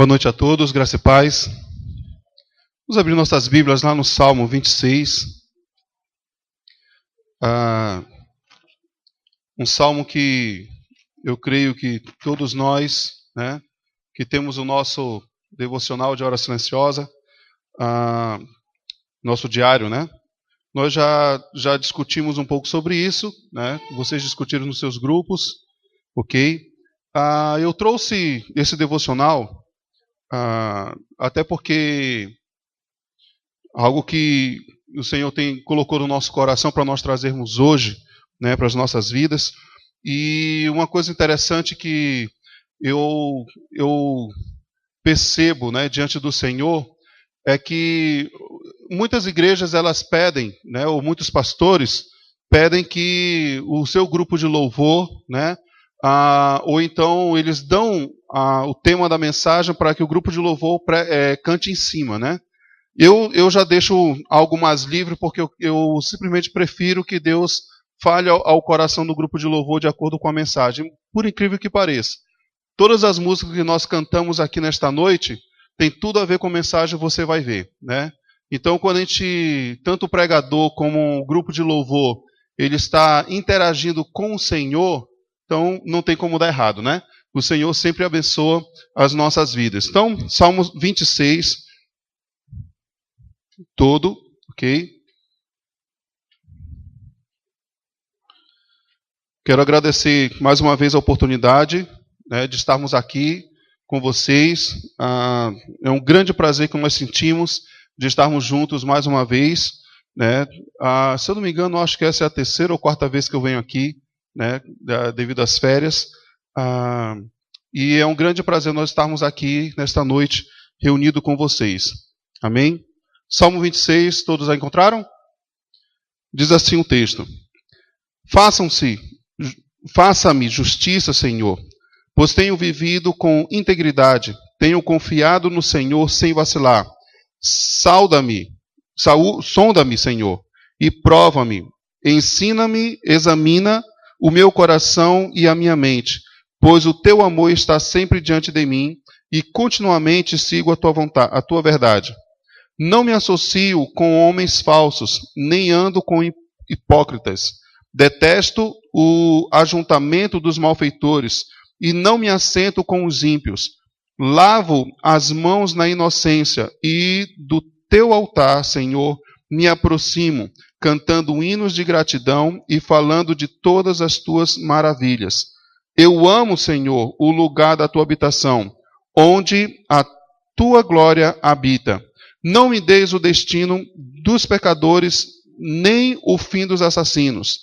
Boa noite a todos, graça e paz. Vamos abrir nossas Bíblias lá no Salmo 26. Um salmo que eu creio que todos nós, que temos o nosso devocional de hora silenciosa, nosso diário, nós já discutimos um pouco sobre isso, vocês discutiram nos seus grupos, ok? Eu trouxe esse devocional até porque algo que o Senhor colocou no nosso coração para nós trazermos hoje, para as nossas vidas. E uma coisa interessante que eu percebo, diante do Senhor, é que muitas igrejas elas pedem, ou muitos pastores pedem que o seu grupo de louvor, ou então eles dão o tema da mensagem para que o grupo de louvor cante em cima, Eu já deixo algo mais livre porque eu simplesmente prefiro que Deus fale ao coração do grupo de louvor de acordo com a mensagem. Por incrível que pareça, todas as músicas que nós cantamos aqui nesta noite tem tudo a ver com a mensagem, você vai ver, Então, quando a gente, tanto o pregador como o grupo de louvor, ele está interagindo com o Senhor, então não tem como dar errado, O Senhor sempre abençoa as nossas vidas. Então, Salmo 26, todo, ok? Quero agradecer mais uma vez a oportunidade de estarmos aqui com vocês. É um grande prazer que nós sentimos de estarmos juntos mais uma vez. Se eu não me engano, acho que essa é a terceira ou quarta vez que eu venho aqui, devido às férias. E é um grande prazer nós estarmos aqui nesta noite reunidos com vocês. Amém? Salmo 26, todos já encontraram? Diz assim o texto: Faça-me justiça, Senhor, pois tenho vivido com integridade, tenho confiado no Senhor sem vacilar. Sonda-me, Senhor, e prova-me. Ensina-me, examina o meu coração e a minha mente, pois o teu amor está sempre diante de mim e continuamente sigo a tua verdade. Não me associo com homens falsos, nem ando com hipócritas. Detesto o ajuntamento dos malfeitores e não me assento com os ímpios. Lavo as mãos na inocência e do teu altar, Senhor, me aproximo, cantando hinos de gratidão e falando de todas as tuas maravilhas. Eu amo, Senhor, o lugar da tua habitação, onde a tua glória habita. Não me deis o destino dos pecadores, nem o fim dos assassinos.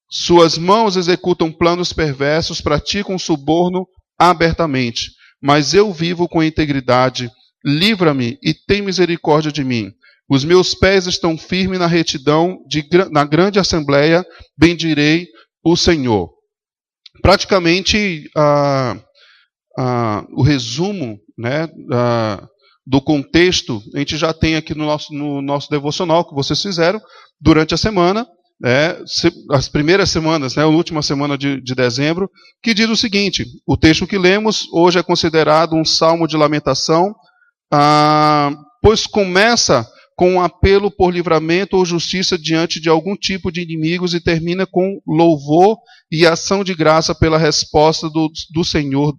Suas mãos executam planos perversos, praticam suborno abertamente. Mas eu vivo com integridade. Livra-me e tem misericórdia de mim. Os meus pés estão firmes na retidão, na grande assembleia, bendirei o Senhor. Praticamente, o resumo do contexto, a gente já tem aqui no nosso devocional que vocês fizeram durante a semana, as primeiras semanas, a última semana de dezembro, que diz o seguinte: o texto que lemos hoje é considerado um salmo de lamentação, pois começa com um apelo por livramento ou justiça diante de algum tipo de inimigos e termina com louvor e ação de graça pela resposta do Senhor,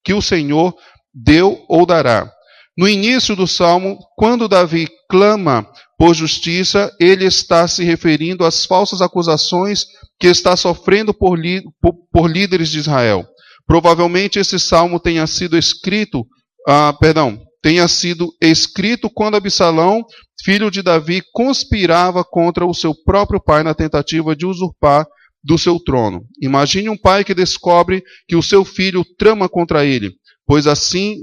que o Senhor deu ou dará. No início do salmo, quando Davi clama por justiça, ele está se referindo às falsas acusações que está sofrendo por líderes de Israel. Provavelmente esse salmo tenha sido escrito quando Absalão, filho de Davi, conspirava contra o seu próprio pai na tentativa de usurpar do seu trono. Imagine um pai que descobre que o seu filho trama contra ele, pois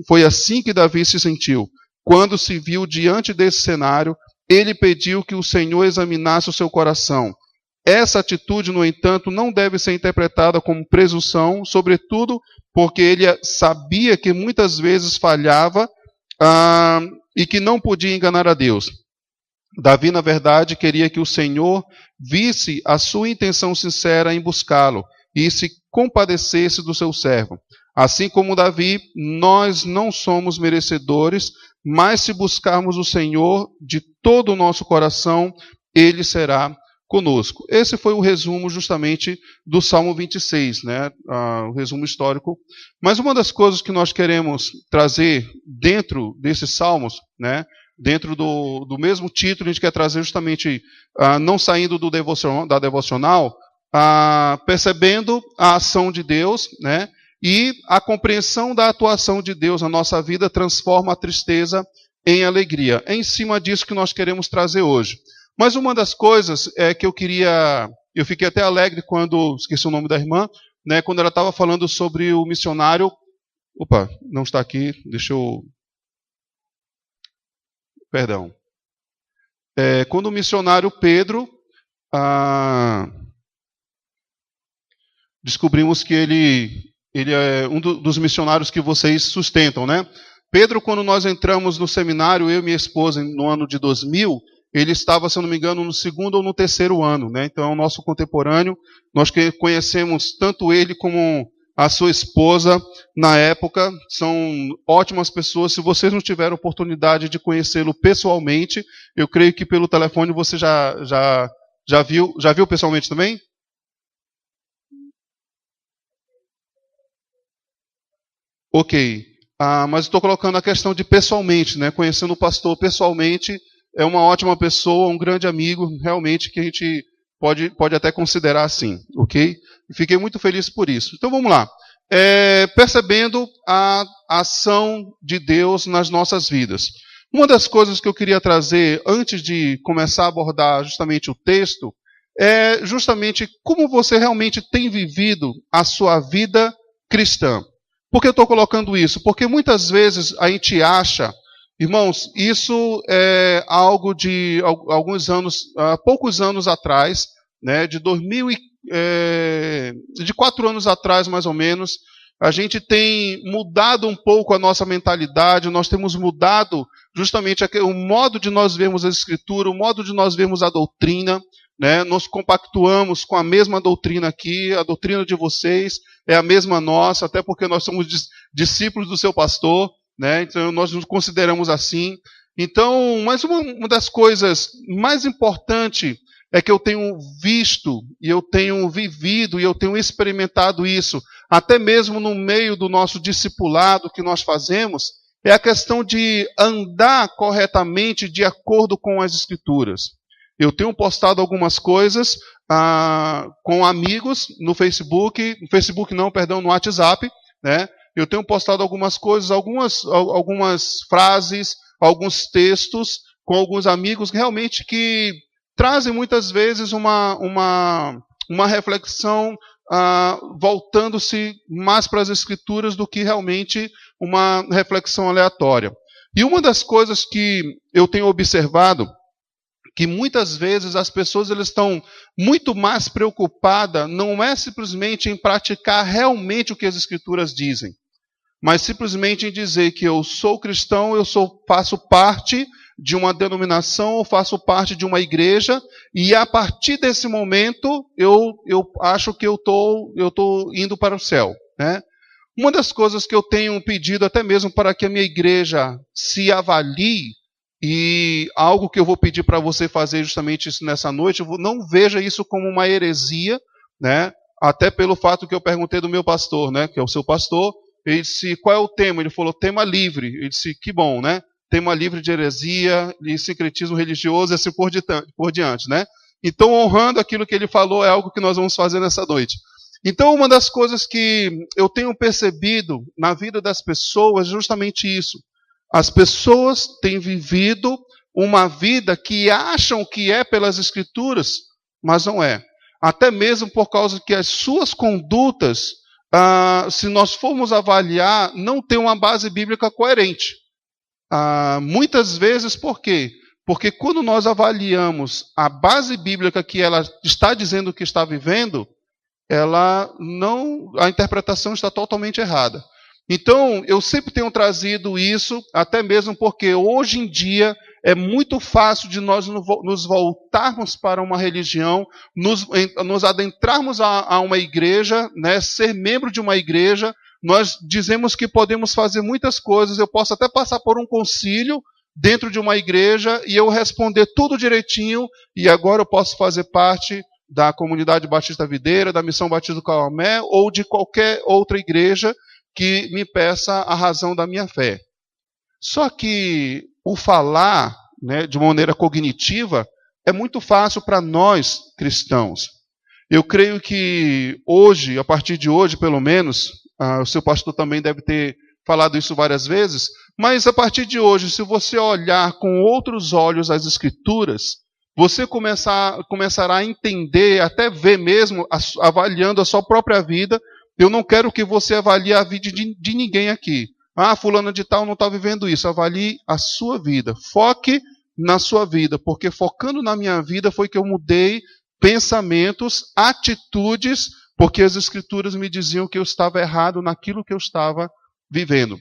foi assim que Davi se sentiu. Quando se viu diante desse cenário, ele pediu que o Senhor examinasse o seu coração. Essa atitude, no entanto, não deve ser interpretada como presunção, sobretudo porque ele sabia que muitas vezes falhava e que não podia enganar a Deus. Davi, na verdade, queria que o Senhor visse a sua intenção sincera em buscá-lo e se compadecesse do seu servo. Assim como Davi, nós não somos merecedores, mas se buscarmos o Senhor de todo o nosso coração, Ele será conosco. Esse foi o resumo justamente do Salmo 26, né? O resumo histórico. Mas uma das coisas que nós queremos trazer dentro desses salmos, né? Dentro do mesmo título, a gente quer trazer justamente, não saindo da devocional, percebendo a ação de Deus, né? E a compreensão da atuação de Deus na nossa vida transforma a tristeza em alegria. É em cima disso que nós queremos trazer hoje. Mas uma das coisas é que eu fiquei até alegre quando, esqueci o nome da irmã, né, quando ela estava falando sobre o missionário. Opa, não está aqui, deixa eu. Perdão. Quando o missionário Pedro, descobrimos que ele é um dos missionários que vocês sustentam, né? Pedro, quando nós entramos no seminário, eu e minha esposa, no ano de 2000, ele estava, se eu não me engano, no segundo ou no terceiro ano, né? Então é o nosso contemporâneo. Nós conhecemos tanto ele como a sua esposa na época. São ótimas pessoas. Se vocês não tiveram oportunidade de conhecê-lo pessoalmente, eu creio que pelo telefone você já viu pessoalmente também? Ok. Mas estou colocando a questão de pessoalmente, né? Conhecendo o pastor pessoalmente, é uma ótima pessoa, um grande amigo, realmente, que a gente pode até considerar assim, ok? E fiquei muito feliz por isso. Então vamos lá. Percebendo a ação de Deus nas nossas vidas. Uma das coisas que eu queria trazer, antes de começar a abordar justamente o texto, é justamente como você realmente tem vivido a sua vida cristã. Por que eu estou colocando isso? Porque muitas vezes a gente acha, irmãos, isso é algo de alguns anos, poucos anos atrás, né, de 4 anos atrás mais ou menos, a gente tem mudado um pouco a nossa mentalidade, nós temos mudado justamente o modo de nós vermos a Escritura, o modo de nós vermos a doutrina, né? Nós compactuamos com a mesma doutrina aqui, a doutrina de vocês é a mesma nossa, até porque nós somos discípulos do seu pastor, né? Então nós nos consideramos assim. Então, mas uma das coisas mais importantes é que eu tenho visto, e eu tenho vivido, e eu tenho experimentado isso, até mesmo no meio do nosso discipulado que nós fazemos, é a questão de andar corretamente de acordo com as Escrituras. Eu tenho postado algumas coisas com amigos no Facebook, no WhatsApp, né? Eu tenho postado algumas coisas, algumas frases, alguns textos com alguns amigos realmente que trazem muitas vezes uma reflexão voltando-se mais para as Escrituras do que realmente uma reflexão aleatória. E uma das coisas que eu tenho observado, que muitas vezes as pessoas elas estão muito mais preocupadas, não é simplesmente em praticar realmente o que as Escrituras dizem, mas simplesmente em dizer que eu sou cristão, faço parte de uma denominação, ou faço parte de uma igreja, e a partir desse momento eu acho que eu tô indo para o céu, né? Uma das coisas que eu tenho pedido até mesmo para que a minha igreja se avalie, e algo que eu vou pedir para você fazer justamente isso nessa noite, não veja isso como uma heresia, né? Até pelo fato que eu perguntei do meu pastor, né? Que é o seu pastor, ele disse, qual é o tema? Ele falou, tema livre. Ele disse, que bom, né? Tema livre de heresia e sincretismo religioso e assim por diante, né? Então, honrando aquilo que ele falou, é algo que nós vamos fazer nessa noite. Então, uma das coisas que eu tenho percebido na vida das pessoas é justamente isso. As pessoas têm vivido uma vida que acham que é pelas Escrituras, mas não é. Até mesmo por causa que as suas condutas, se nós formos avaliar, não têm uma base bíblica coerente. Muitas vezes, por quê? Porque quando nós avaliamos a base bíblica que ela está dizendo que está vivendo, a interpretação está totalmente errada. Então, eu sempre tenho trazido isso, até mesmo porque hoje em dia é muito fácil de nós nos voltarmos para uma religião, nos adentrarmos a uma igreja, né, ser membro de uma igreja, Nós dizemos que podemos fazer muitas coisas. Eu posso até passar por um concílio dentro de uma igreja e eu responder tudo direitinho, e agora eu posso fazer parte da Comunidade Batista Videira, da Missão Batista do Caomé, ou de qualquer outra igreja que me peça a razão da minha fé. Só que o falar, né, de uma maneira cognitiva é muito fácil para nós cristãos. Eu creio que hoje, a partir de hoje pelo menos, o seu pastor também deve ter falado isso várias vezes, mas a partir de hoje, se você olhar com outros olhos as Escrituras, você começará a entender, até ver mesmo, avaliando a sua própria vida. Eu não quero que você avalie a vida de ninguém aqui. Fulana de tal não está vivendo isso. Avalie a sua vida. Foque na sua vida, porque focando na minha vida foi que eu mudei pensamentos, atitudes, porque as Escrituras me diziam que eu estava errado naquilo que eu estava vivendo.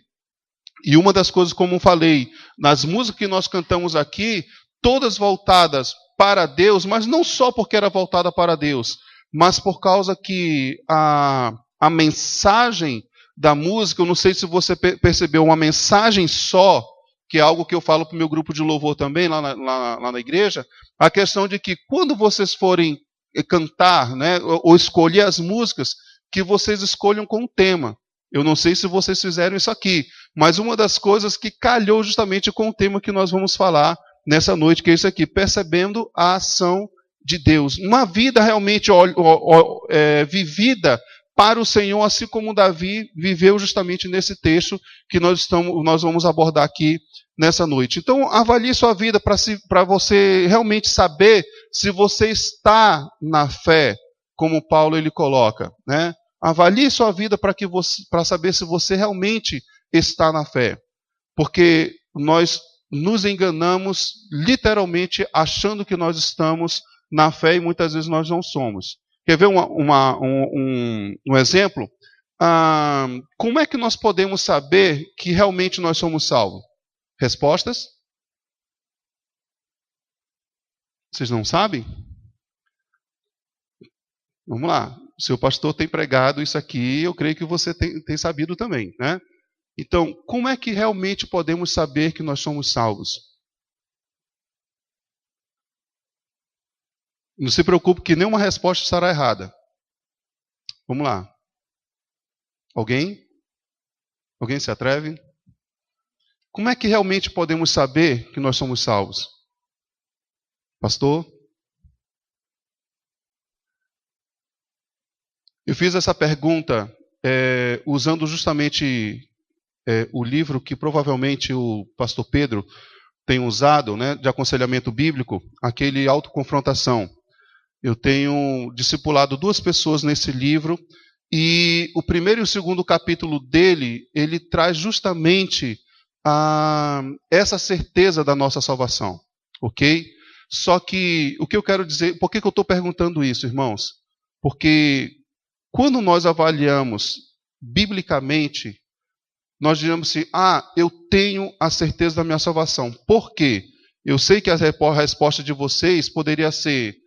E uma das coisas, como eu falei, nas músicas que nós cantamos aqui, todas voltadas para Deus, mas não só porque era voltada para Deus, mas por causa que a mensagem da música, eu não sei se você percebeu, uma mensagem só, que é algo que eu falo para o meu grupo de louvor também, lá na igreja, a questão de que quando vocês forem cantar, né, ou escolher as músicas, que vocês escolham com um tema. Eu não sei se vocês fizeram isso aqui, mas uma das coisas que calhou justamente com o tema que nós vamos falar nessa noite, que é isso aqui, percebendo a ação de Deus. Uma vida realmente vivida para o Senhor, assim como Davi viveu justamente nesse texto que nós vamos abordar aqui nessa noite. Então, avalie sua vida para você realmente saber se você está na fé, como Paulo ele coloca, né? Avalie sua vida para saber se você realmente está na fé. Porque nós nos enganamos literalmente achando que nós estamos na fé e muitas vezes nós não somos. Quer ver um exemplo? Como é que nós podemos saber que realmente nós somos salvos? Respostas? Vocês não sabem? Vamos lá. O seu pastor tem pregado isso aqui, eu creio que você tem sabido também, né? Então, como é que realmente podemos saber que nós somos salvos? Não se preocupe que nenhuma resposta estará errada. Vamos lá. Alguém? Alguém se atreve? Como é que realmente podemos saber que nós somos salvos? Pastor? Eu fiz essa pergunta usando justamente o livro que provavelmente o pastor Pedro tem usado, né, de aconselhamento bíblico, aquele Autoconfrontação. Eu tenho discipulado 2 pessoas nesse livro, e o primeiro e o segundo capítulo dele, ele traz justamente essa certeza da nossa salvação, ok? Só que, o que eu quero dizer, por que eu estou perguntando isso, irmãos? Porque quando nós avaliamos biblicamente, nós dizemos assim, eu tenho a certeza da minha salvação. Por quê? Eu sei que a resposta de vocês poderia ser,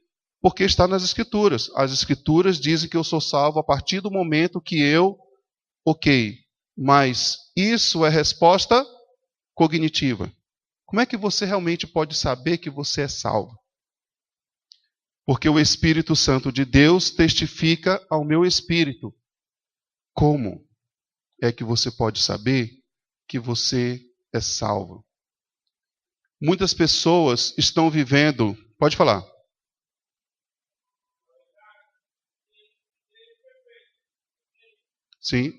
porque está nas Escrituras. As Escrituras dizem que eu sou salvo a partir do momento que mas isso é resposta cognitiva. Como é que você realmente pode saber que você é salvo? Porque o Espírito Santo de Deus testifica ao meu espírito. Como é que você pode saber que você é salvo? Muitas pessoas estão vivendo... Pode falar. Sim.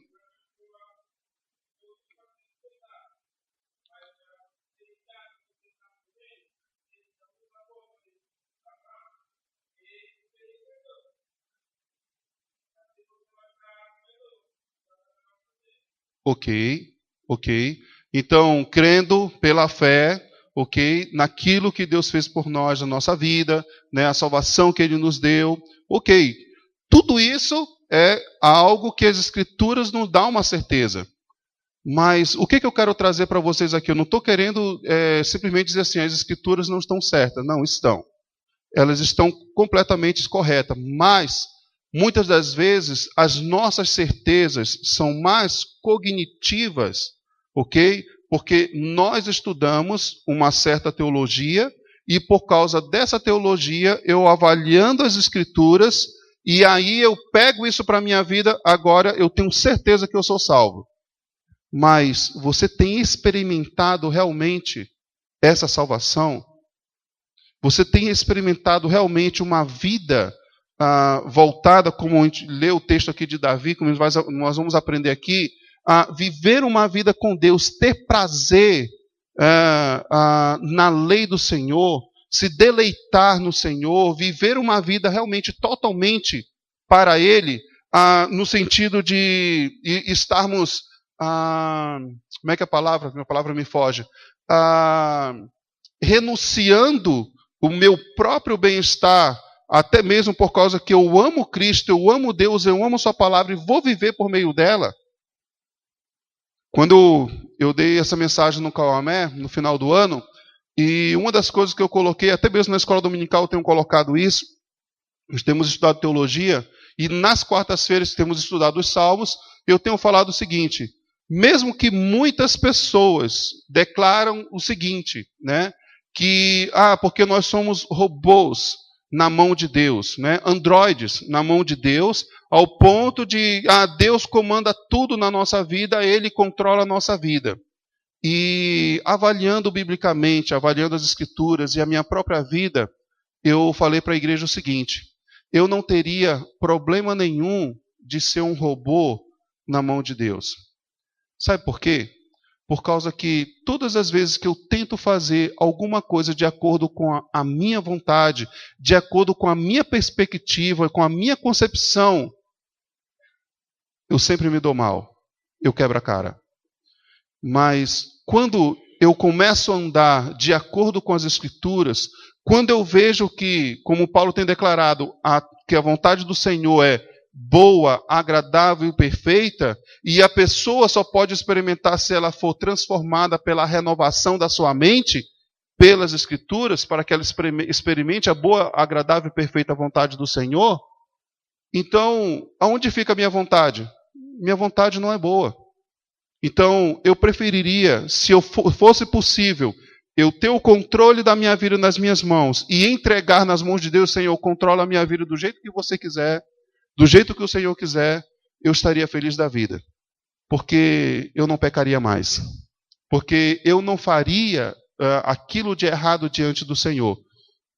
Ok. Então, crendo pela fé, naquilo que Deus fez por nós na nossa vida, né, a salvação que Ele nos deu, tudo isso é algo que as Escrituras nos dão uma certeza. Mas o que eu quero trazer para vocês aqui? Eu não estou querendo simplesmente dizer assim, as Escrituras não estão certas. Não, estão. Elas estão completamente corretas. Mas muitas das vezes as nossas certezas são mais cognitivas, ok? Porque nós estudamos uma certa teologia e por causa dessa teologia eu avaliando as Escrituras e aí eu pego isso para a minha vida, agora eu tenho certeza que eu sou salvo. Mas você tem experimentado realmente essa salvação? Você tem experimentado realmente uma vida voltada, como a gente lê o texto aqui de Davi, como nós vamos aprender aqui, a viver uma vida com Deus, ter prazer na lei do Senhor, se deleitar no Senhor, viver uma vida realmente totalmente para Ele, no sentido de estarmos, como é que é a palavra? Minha palavra me foge. Renunciando o meu próprio bem-estar, até mesmo por causa que eu amo Cristo, eu amo Deus, eu amo Sua palavra e vou viver por meio dela. Quando eu dei essa mensagem no Cauamé, no final do ano, e uma das coisas que eu coloquei, até mesmo na escola dominical eu tenho colocado isso, nós temos estudado teologia, e nas quartas-feiras temos estudado os Salmos, eu tenho falado o seguinte, mesmo que muitas pessoas declaram o seguinte, né, que, porque nós somos robôs na mão de Deus, né, androides na mão de Deus, ao ponto de, Deus comanda tudo na nossa vida, Ele controla a nossa vida. E avaliando biblicamente, avaliando as Escrituras e a minha própria vida, eu falei para a igreja o seguinte, eu não teria problema nenhum de ser um robô na mão de Deus. Sabe por quê? Por causa que todas as vezes que eu tento fazer alguma coisa de acordo com a minha vontade, de acordo com a minha perspectiva, com a minha concepção, eu sempre me dou mal, eu quebro a cara. Mas quando eu começo a andar de acordo com as Escrituras, quando eu vejo que, como Paulo tem declarado, que a vontade do Senhor é boa, agradável e perfeita, e a pessoa só pode experimentar se ela for transformada pela renovação da sua mente, pelas Escrituras, para que ela experimente a boa, agradável e perfeita vontade do Senhor. Então, aonde fica a minha vontade? Minha vontade não é boa. Então, eu preferiria, se fosse possível, eu ter o controle da minha vida nas minhas mãos e entregar nas mãos de Deus, Senhor, controla a minha vida do jeito que você quiser, do jeito que o Senhor quiser, eu estaria feliz da vida. Porque eu não pecaria mais. Porque eu não faria aquilo de errado diante do Senhor.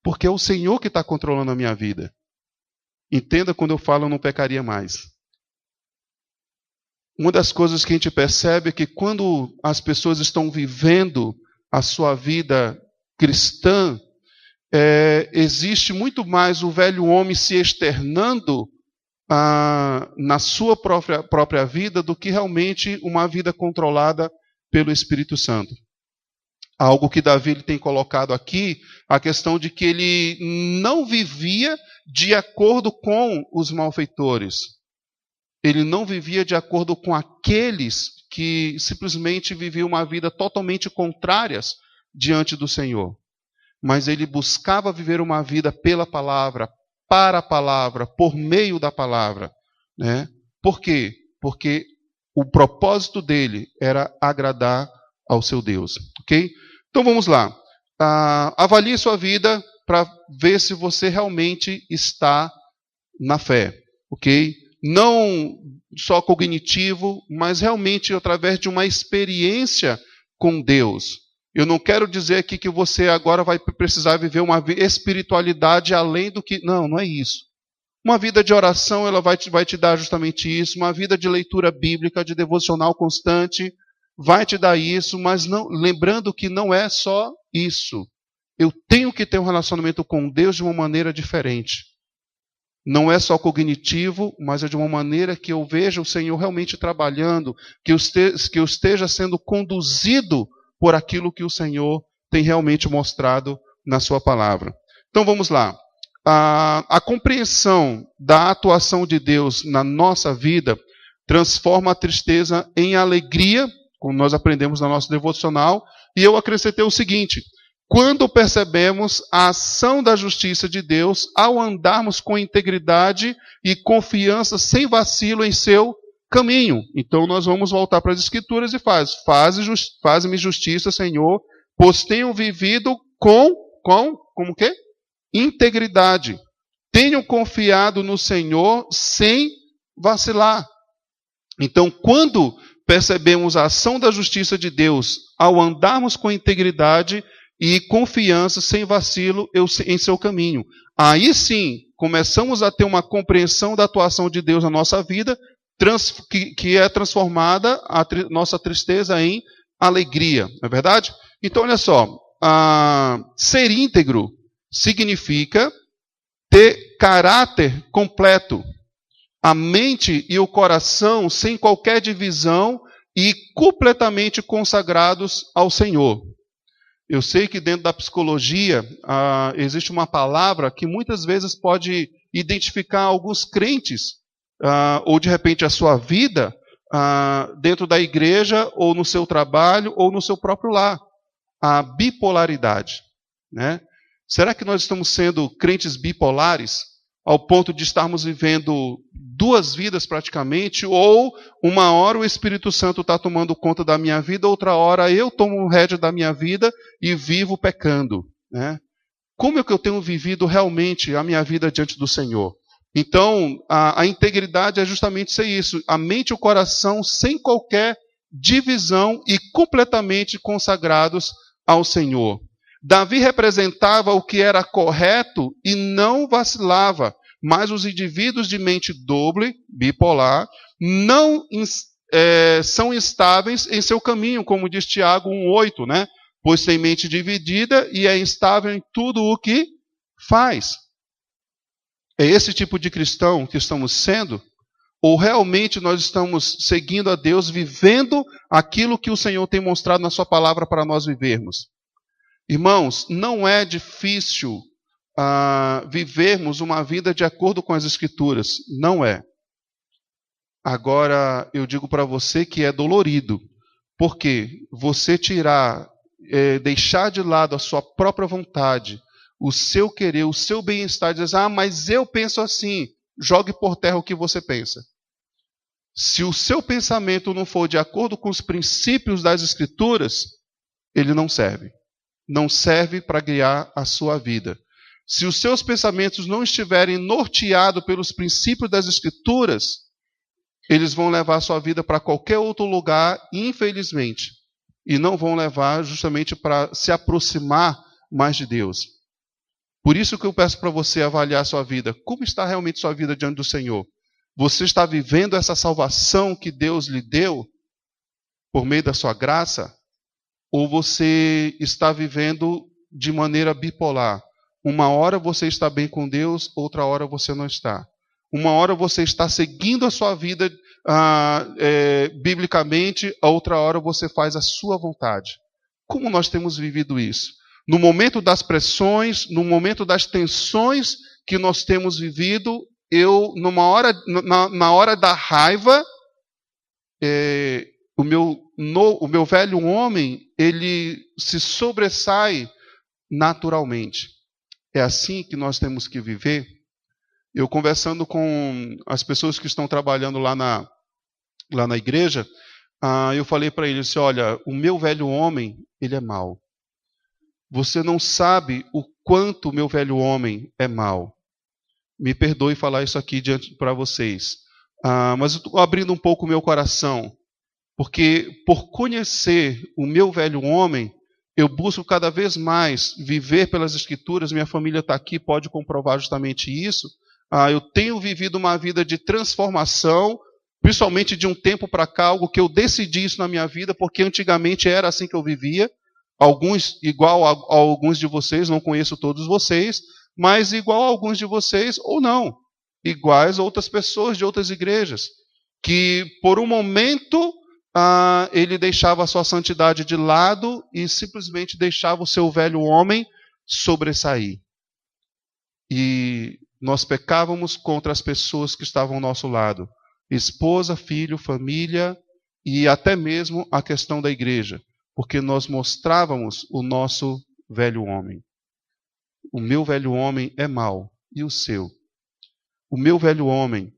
Porque é o Senhor que está controlando a minha vida. Entenda quando eu falo eu não pecaria mais. Uma das coisas que a gente percebe é que quando as pessoas estão vivendo a sua vida cristã, existe muito mais o velho homem se externando na sua própria vida do que realmente uma vida controlada pelo Espírito Santo. Algo que Davi ele tem colocado aqui, a questão de que ele não vivia de acordo com os malfeitores. Ele não vivia de acordo com aqueles que simplesmente viviam uma vida totalmente contrárias diante do Senhor. Mas ele buscava viver uma vida pela palavra, para a palavra, por meio da palavra. Né? Por quê? Porque o propósito dele era agradar ao seu Deus. Ok? Então vamos lá. Avalie sua vida para ver se você realmente está na fé. Ok? Não só cognitivo, mas realmente através de uma experiência com Deus. Eu não quero dizer aqui que você agora vai precisar viver uma espiritualidade além do que... Não é isso. Uma vida de oração, ela vai te dar justamente isso. Uma vida de leitura bíblica, de devocional constante, vai te dar isso. Mas não, lembrando que não é só isso. Eu tenho que ter um relacionamento com Deus de uma maneira diferente. Não é só cognitivo, mas é de uma maneira que eu veja o Senhor realmente trabalhando, que eu esteja sendo conduzido por aquilo que o Senhor tem realmente mostrado na sua palavra. Então vamos lá. A compreensão da atuação de Deus na nossa vida transforma a tristeza em alegria, como nós aprendemos na nossa devocional, e eu acrescentei o seguinte, quando percebemos a ação da justiça de Deus ao andarmos com integridade e confiança sem vacilo em seu caminho. Então nós vamos voltar para as Escrituras e faze-me justiça, Senhor, pois tenho vivido como quê? Integridade. Tenho confiado no Senhor sem vacilar. Então, quando percebemos a ação da justiça de Deus ao andarmos com integridade e confiança, sem vacilo, em seu caminho, aí sim, começamos a ter uma compreensão da atuação de Deus na nossa vida, que é transformada nossa tristeza em alegria, não é verdade? Então, olha só, ser íntegro significa ter caráter completo, a mente e o coração sem qualquer divisão e completamente consagrados ao Senhor. Eu sei que dentro da psicologia existe uma palavra que muitas vezes pode identificar alguns crentes, ou de repente a sua vida, dentro da igreja, ou no seu trabalho, ou no seu próprio lar. A bipolaridade, né? Será que nós estamos sendo crentes bipolares, ao ponto de estarmos vivendo duas vidas praticamente, ou uma hora o Espírito Santo está tomando conta da minha vida, outra hora eu tomo o rédea da minha vida e vivo pecando, né? Como é que eu tenho vivido realmente a minha vida diante do Senhor? Então, a integridade é justamente isso, a mente e o coração sem qualquer divisão e completamente consagrados ao Senhor. Davi representava o que era correto e não vacilava, mas os indivíduos de mente doble, bipolar, não são instáveis em seu caminho, como diz Tiago 1,8, né? Pois tem mente dividida e é instável em tudo o que faz. É esse tipo de cristão que estamos sendo? Ou realmente nós estamos seguindo a Deus, vivendo aquilo que o Senhor tem mostrado na sua palavra para nós vivermos? Irmãos, não é difícil vivermos uma vida de acordo com as Escrituras. Não é. Agora, eu digo para você que é dolorido. Porque você deixar de lado a sua própria vontade, o seu querer, o seu bem-estar, dizer, mas eu penso assim. Jogue por terra o que você pensa. Se o seu pensamento não for de acordo com os princípios das Escrituras, ele não serve. Não serve para guiar a sua vida. Se os seus pensamentos não estiverem norteados pelos princípios das Escrituras, eles vão levar a sua vida para qualquer outro lugar, infelizmente. E não vão levar justamente para se aproximar mais de Deus. Por isso que eu peço para você avaliar a sua vida. Como está realmente sua vida diante do Senhor? Você está vivendo essa salvação que Deus lhe deu por meio da sua graça? Ou você está vivendo de maneira bipolar? Uma hora você está bem com Deus, outra hora você não está. Uma hora você está seguindo a sua vida biblicamente, a outra hora você faz a sua vontade. Como nós temos vivido isso? No momento das pressões, no momento das tensões que nós temos vivido, na hora da raiva, o meu velho homem, ele se sobressai naturalmente. É assim que nós temos que viver. Eu conversando com as pessoas que estão trabalhando lá na igreja, eu falei para eles, olha, o meu velho homem, ele é mau. Você não sabe o quanto o meu velho homem é mau. Me perdoe falar isso aqui para vocês. Mas eu estou abrindo um pouco o meu coração. Porque por conhecer o meu velho homem, eu busco cada vez mais viver pelas Escrituras. Minha família está aqui, pode comprovar justamente isso. Eu tenho vivido uma vida de transformação, principalmente de um tempo para cá, algo que eu decidi isso na minha vida, porque antigamente era assim que eu vivia. Alguns, igual a alguns de vocês, não conheço todos vocês, mas igual a alguns de vocês, ou não, iguais a outras pessoas de outras igrejas, que por um momento ele deixava a sua santidade de lado e simplesmente deixava o seu velho homem sobressair. E nós pecávamos contra as pessoas que estavam ao nosso lado, esposa, filho, família e até mesmo a questão da igreja. Porque nós mostrávamos o nosso velho homem. O meu velho homem é mau. E o seu? O meu velho homem,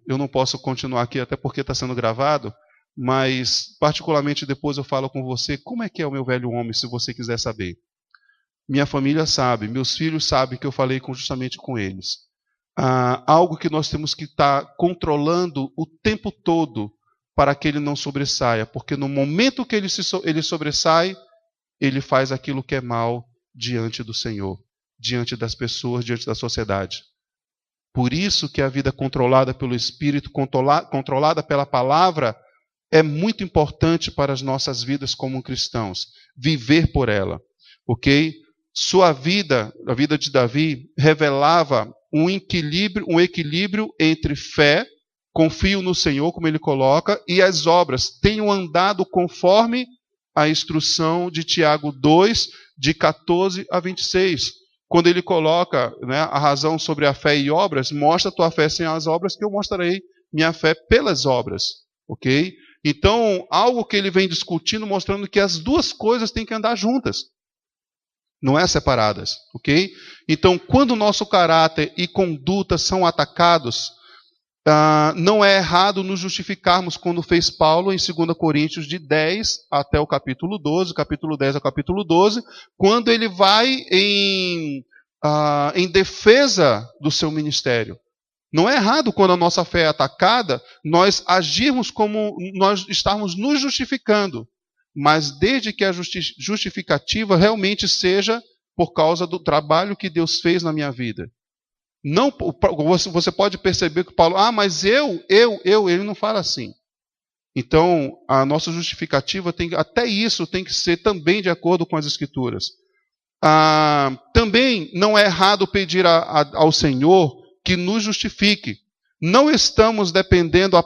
eu não posso continuar aqui até porque está sendo gravado, mas particularmente depois eu falo com você como é que é o meu velho homem, se você quiser saber. Minha família sabe, meus filhos sabem que eu falei justamente com eles. Algo que nós temos que estar controlando o tempo todo para que ele não sobressaia, porque no momento que ele sobressai, ele faz aquilo que é mal diante do Senhor, diante das pessoas, diante da sociedade. Por isso que a vida controlada pelo Espírito, controlada pela palavra, é muito importante para as nossas vidas como cristãos. Viver por ela, ok? Sua vida, a vida de Davi, revelava um equilíbrio entre fé, confio no Senhor, como ele coloca, e as obras. Tenho andado conforme a instrução de Tiago 2, de 14 a 26. Quando ele coloca, né, a razão sobre a fé e obras, mostra a tua fé sem as obras, que eu mostrarei minha fé pelas obras. Ok? Então, algo que ele vem discutindo, mostrando que as duas coisas têm que andar juntas. Não é separadas, ok? Então, quando o nosso caráter e conduta são atacados, não é errado nos justificarmos, quando fez Paulo em 2 Coríntios de 10 até o capítulo 12, capítulo 10 ao capítulo 12, quando ele vai em defesa do seu ministério. Não é errado, quando a nossa fé é atacada, nós agirmos como nós estamos nos justificando, mas desde que a justificativa realmente seja por causa do trabalho que Deus fez na minha vida. Não, você pode perceber que Paulo, mas ele não fala assim. Então, a nossa justificativa, até isso tem que ser também de acordo com as Escrituras. Também não é errado pedir ao Senhor que nos justifique. Não estamos defendendo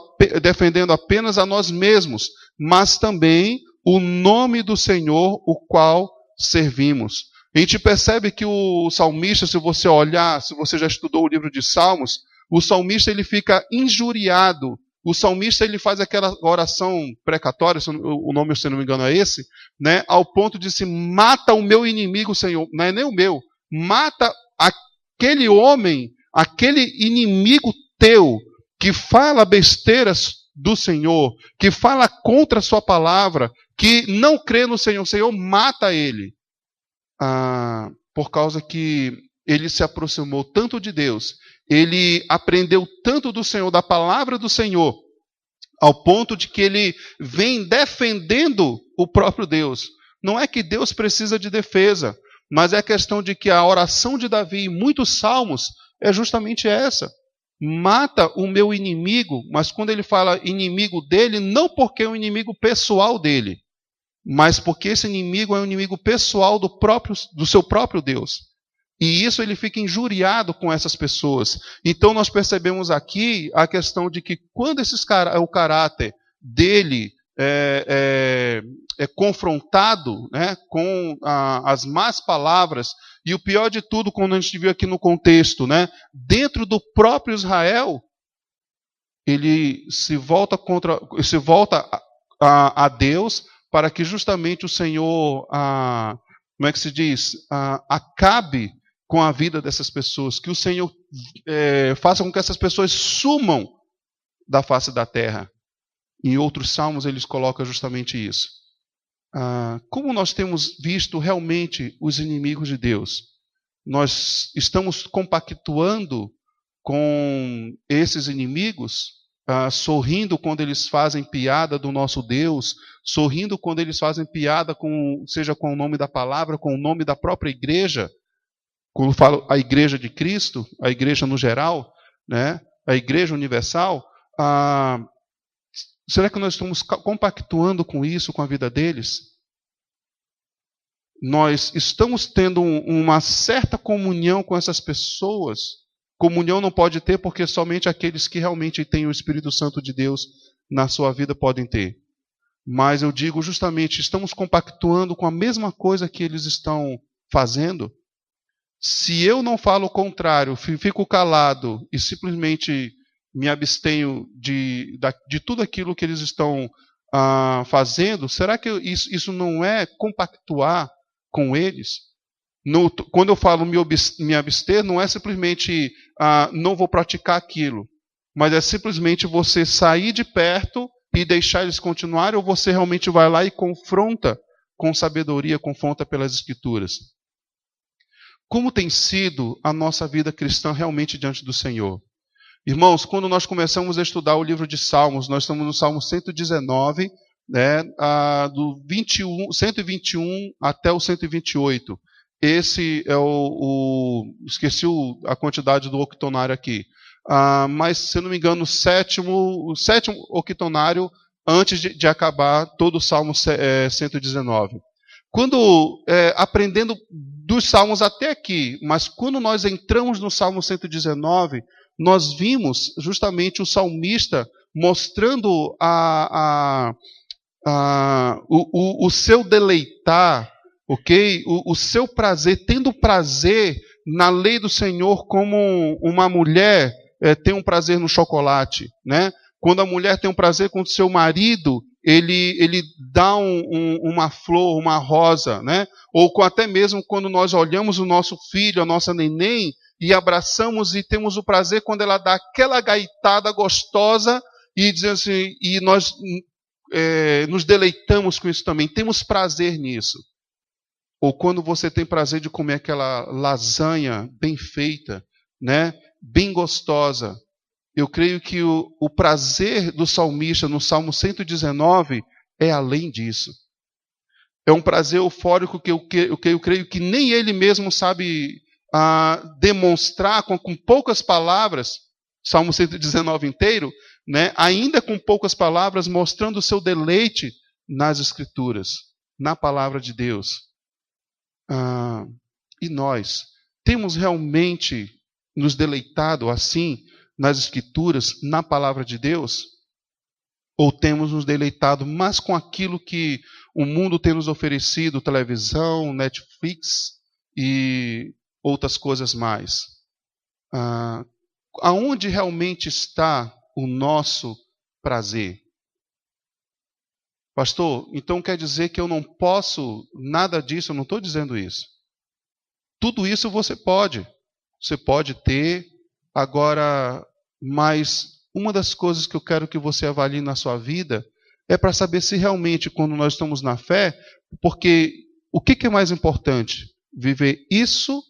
apenas a nós mesmos, mas também o nome do Senhor, o qual servimos. A gente percebe que o salmista, se você olhar, se você já estudou o livro de Salmos, o salmista ele fica injuriado. O salmista ele faz aquela oração precatória, o nome, se não me engano, é esse, né? Ao ponto de se mata o meu inimigo, Senhor. Não é nem o meu. Mata aquele homem, aquele inimigo teu, que fala besteiras do Senhor, que fala contra a sua palavra, que não crê no Senhor. O Senhor mata ele. Por causa que ele se aproximou tanto de Deus, ele aprendeu tanto do Senhor, da palavra do Senhor, ao ponto de que ele vem defendendo o próprio Deus. Não é que Deus precisa de defesa, mas é a questão de que a oração de Davi em muitos salmos é justamente essa. Mata o meu inimigo, mas quando ele fala inimigo dele, não porque é um inimigo pessoal dele, mas porque esse inimigo é um inimigo pessoal do seu próprio Deus. E isso ele fica injuriado com essas pessoas. Então nós percebemos aqui a questão de que quando o caráter dele é confrontado, né, com as más palavras, e o pior de tudo, quando a gente viu aqui no contexto, né, dentro do próprio Israel, ele se volta a Deus, para que justamente o Senhor, como é que se diz, acabe com a vida dessas pessoas, que o Senhor faça com que essas pessoas sumam da face da terra. Em outros salmos eles colocam justamente isso. Como nós temos visto realmente os inimigos de Deus? Nós estamos compactuando com esses inimigos, sorrindo quando eles fazem piada do nosso Deus, sorrindo quando eles fazem piada seja com o nome da palavra, com o nome da própria igreja. Quando eu falo a igreja de Cristo, a igreja no geral, né, a igreja universal, será que nós estamos compactuando com isso, com a vida deles? Nós estamos tendo uma certa comunhão com essas pessoas. Comunhão não pode ter porque somente aqueles que realmente têm o Espírito Santo de Deus na sua vida podem ter. Mas eu digo justamente, estamos compactuando com a mesma coisa que eles estão fazendo. Se eu não falo o contrário, fico calado e simplesmente me abstenho de tudo aquilo que eles estão fazendo, será que isso não é compactuar com eles. Quando eu falo me abster, não é simplesmente não vou praticar aquilo, mas é simplesmente você sair de perto e deixar eles continuarem, ou você realmente vai lá e confronta com sabedoria, confronta pelas Escrituras. Como tem sido a nossa vida cristã realmente diante do Senhor? Irmãos, quando nós começamos a estudar o livro de Salmos, nós estamos no Salmo 119, né, do 121 até o 128. Esse é esqueci a quantidade do octonário aqui. Mas, se eu não me engano, o sétimo octonário antes de acabar todo o Salmo 119. Quando, aprendendo dos Salmos até aqui, mas quando nós entramos no Salmo 119, nós vimos justamente o salmista mostrando o seu deleitar, ok? O seu prazer, tendo prazer na lei do Senhor, como uma mulher tem um prazer no chocolate, né? Quando a mulher tem um prazer com o seu marido, ele dá uma flor, uma rosa, né? Ou até mesmo quando nós olhamos o nosso filho, a nossa neném, e abraçamos e temos o prazer quando ela dá aquela gaitada gostosa e dizemos assim, e nós nos deleitamos com isso também, temos prazer nisso. Ou quando você tem prazer de comer aquela lasanha bem feita, né? Bem gostosa. Eu creio que o prazer do salmista no Salmo 119 é além disso. É um prazer eufórico que eu creio que nem ele mesmo sabe demonstrar com poucas palavras, Salmo 119 inteiro, né? Ainda com poucas palavras, mostrando o seu deleite nas Escrituras, na palavra de Deus. E nós temos realmente nos deleitado assim nas Escrituras, na palavra de Deus? Ou temos nos deleitado mais com aquilo que o mundo tem nos oferecido, televisão, Netflix e outras coisas mais? Aonde realmente está o nosso prazer? Pastor, então quer dizer que eu não posso nada disso? Eu não estou dizendo isso. Tudo isso você pode. Você pode ter. Agora, mas uma das coisas que eu quero que você avalie na sua vida é para saber se realmente, quando nós estamos na fé, porque o que é mais importante? Viver isso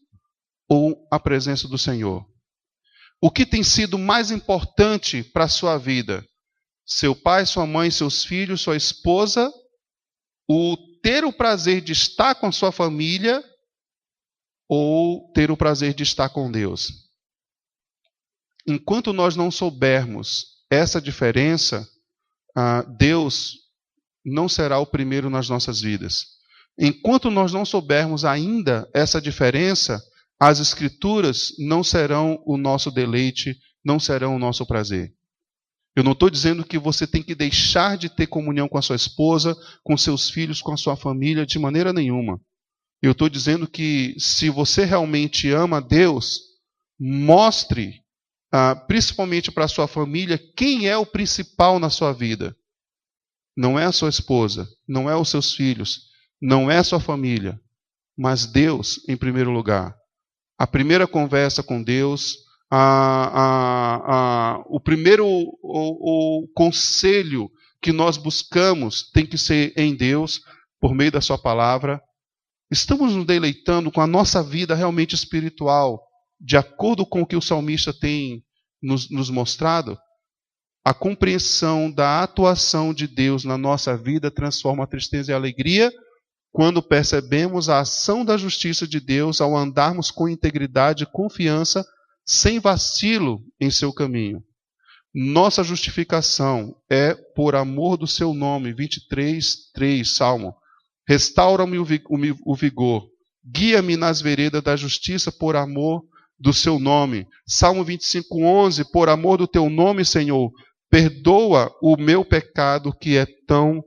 ou a presença do Senhor? O que tem sido mais importante para a sua vida? Seu pai, sua mãe, seus filhos, sua esposa, ter o prazer de estar com a sua família ou ter o prazer de estar com Deus? Enquanto nós não soubermos essa diferença, Deus não será o primeiro nas nossas vidas. Enquanto nós não soubermos ainda essa diferença, as Escrituras não serão o nosso deleite, não serão o nosso prazer. Eu não estou dizendo que você tem que deixar de ter comunhão com a sua esposa, com seus filhos, com a sua família, de maneira nenhuma. Eu estou dizendo que se você realmente ama Deus, mostre, principalmente para a sua família, quem é o principal na sua vida. Não é a sua esposa, não é os seus filhos, não é a sua família, mas Deus em primeiro lugar. A primeira conversa com Deus, o primeiro conselho que nós buscamos tem que ser em Deus, por meio da sua palavra. Estamos nos deleitando com a nossa vida realmente espiritual, de acordo com o que o salmista tem nos mostrado? A compreensão da atuação de Deus na nossa vida transforma a tristeza em alegria quando percebemos a ação da justiça de Deus ao andarmos com integridade e confiança, sem vacilo em seu caminho. Nossa justificação é por amor do seu nome. 23:3, Salmo. Restaura-me o vigor. Guia-me nas veredas da justiça por amor do seu nome. Salmo 25:11. Por amor do teu nome, Senhor, perdoa o meu pecado que é tão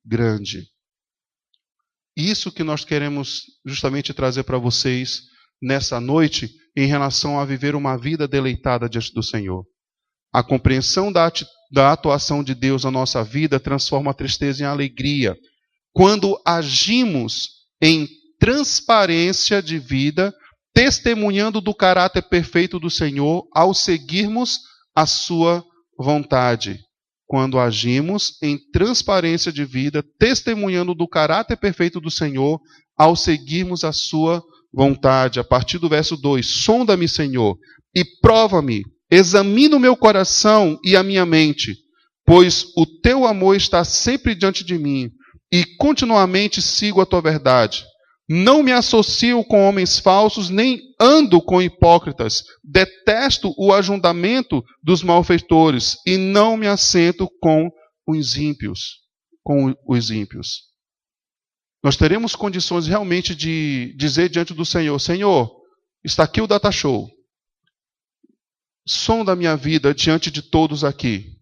grande. Isso que nós queremos justamente trazer para vocês nessa noite em relação a viver uma vida deleitada diante do Senhor. A compreensão da atuação de Deus na nossa vida transforma a tristeza em alegria. Quando agimos em transparência de vida, testemunhando do caráter perfeito do Senhor ao seguirmos a sua vontade. Quando agimos em transparência de vida, testemunhando do caráter perfeito do Senhor ao seguirmos a sua vontade. A partir do verso 2, sonda-me, Senhor, e prova-me, examina o meu coração e a minha mente, pois o teu amor está sempre diante de mim, e continuamente sigo a tua verdade. Não me associo com homens falsos, nem ando com hipócritas. Detesto o ajuntamento dos malfeitores, e não me assento com os ímpios. Nós teremos condições realmente de dizer diante do Senhor: Senhor, está aqui o Data Show. Sonda a minha vida diante de todos aqui.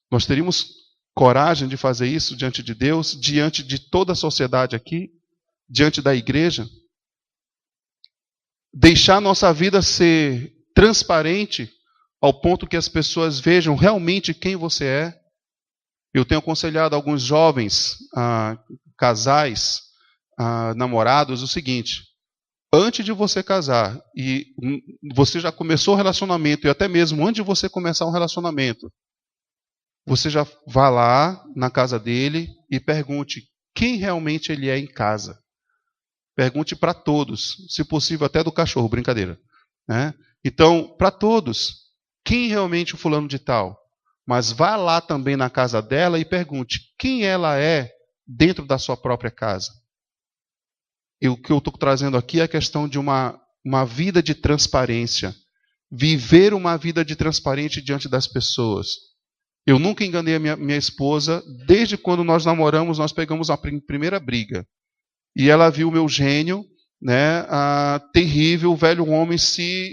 Nós teríamos coragem de fazer isso diante de Deus, diante de toda a sociedade aqui, diante da igreja? Deixar nossa vida ser transparente ao ponto que as pessoas vejam realmente quem você é? Eu tenho aconselhado alguns jovens, casais, namorados, o seguinte: antes de você casar, e você já começou o relacionamento, e até mesmo antes de você começar um relacionamento, você já vá lá na casa dele e pergunte quem realmente ele é em casa. Pergunte para todos, se possível até do cachorro, brincadeira, né? Então, para todos, quem realmente o fulano de tal? Mas vá lá também na casa dela e pergunte quem ela é dentro da sua própria casa. E o que eu estou trazendo aqui é a questão de uma vida de transparência. Viver uma vida de transparente diante das pessoas. Eu nunca enganei a minha esposa. Desde quando nós namoramos, nós pegamos a primeira briga. E ela viu o meu gênio, né, terrível, velho homem.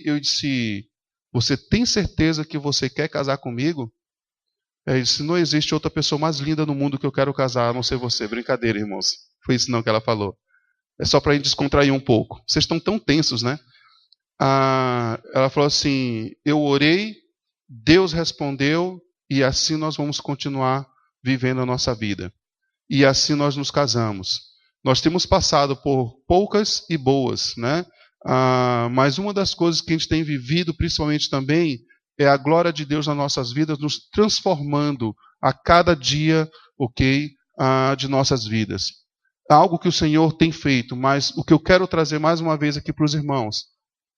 Eu disse: você tem certeza que você quer casar comigo? Ele disse: não existe outra pessoa mais linda no mundo que eu quero casar, a não ser você. Brincadeira, irmãos. Foi isso não que ela falou. É só para a gente descontrair um pouco. Vocês estão tão tensos, né? Ela falou assim: eu orei, Deus respondeu, e assim nós vamos continuar vivendo a nossa vida. E assim nós nos casamos. Nós temos passado por poucas e boas, né? Mas uma das coisas que a gente tem vivido, principalmente também, é a glória de Deus nas nossas vidas, nos transformando a cada dia, de nossas vidas. Algo que o Senhor tem feito, mas o que eu quero trazer mais uma vez aqui para os irmãos: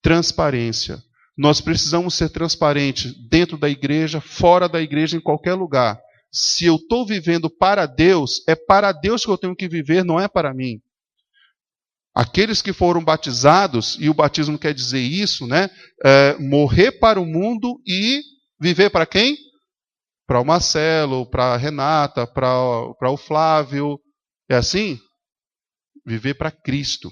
transparência. Nós precisamos ser transparentes dentro da igreja, fora da igreja, em qualquer lugar. Se eu estou vivendo para Deus, é para Deus que eu tenho que viver, não é para mim. Aqueles que foram batizados, e o batismo quer dizer isso, né? Morrer para o mundo e viver para quem? Para o Marcelo, para a Renata, para o Flávio. É assim? Viver para Cristo.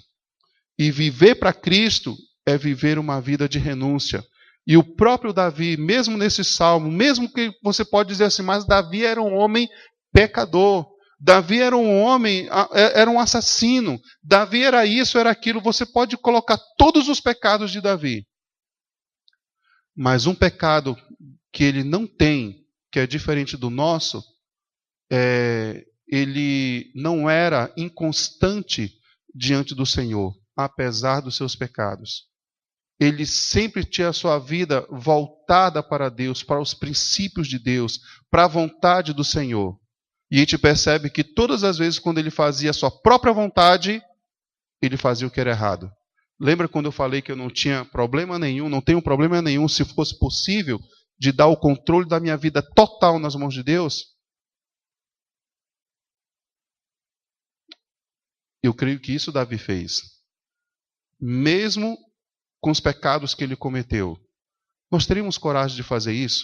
E viver para Cristo é viver uma vida de renúncia. E o próprio Davi, mesmo nesse salmo, mesmo que você pode dizer assim, mas Davi era um homem pecador. Davi era um homem, era um assassino. Davi era isso, era aquilo. Você pode colocar todos os pecados de Davi. Mas um pecado que ele não tem, que é diferente do nosso, ele não era inconstante diante do Senhor, apesar dos seus pecados. Ele sempre tinha a sua vida voltada para Deus, para os princípios de Deus, para a vontade do Senhor. E a gente percebe que todas as vezes quando ele fazia a sua própria vontade, ele fazia o que era errado. Lembra quando eu falei que eu não tinha problema nenhum, não tenho problema nenhum, se fosse possível, de dar o controle da minha vida total nas mãos de Deus? Eu creio que isso Davi fez. Mesmo com os pecados que ele cometeu. Nós teríamos coragem de fazer isso?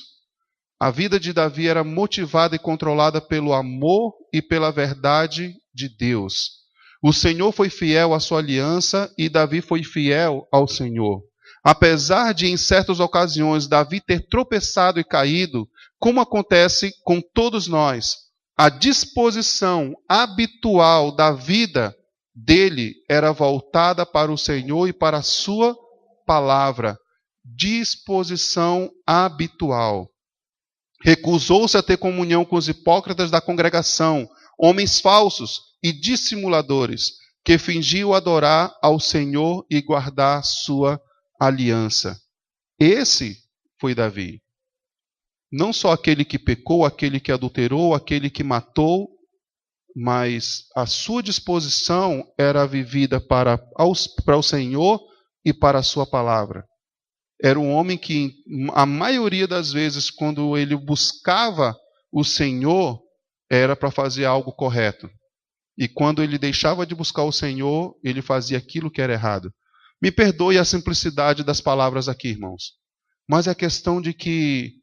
A vida de Davi era motivada e controlada pelo amor e pela verdade de Deus. O Senhor foi fiel à sua aliança e Davi foi fiel ao Senhor. Apesar de, em certas ocasiões, Davi ter tropeçado e caído, como acontece com todos nós, a disposição habitual da vida dele era voltada para o Senhor e para a sua palavra. Disposição habitual. Recusou-se a ter comunhão com os hipócritas da congregação, homens falsos e dissimuladores. que fingiu adorar ao Senhor e guardar sua aliança. Esse foi Davi. Não só aquele que pecou, aquele que adulterou, aquele que matou, mas a sua disposição era vivida para o Senhor e para a sua palavra. Era um homem que, a maioria das vezes, quando ele buscava o Senhor, era para fazer algo correto. E quando ele deixava de buscar o Senhor, ele fazia aquilo que era errado. Me perdoe a simplicidade das palavras aqui, irmãos. Mas é a questão de que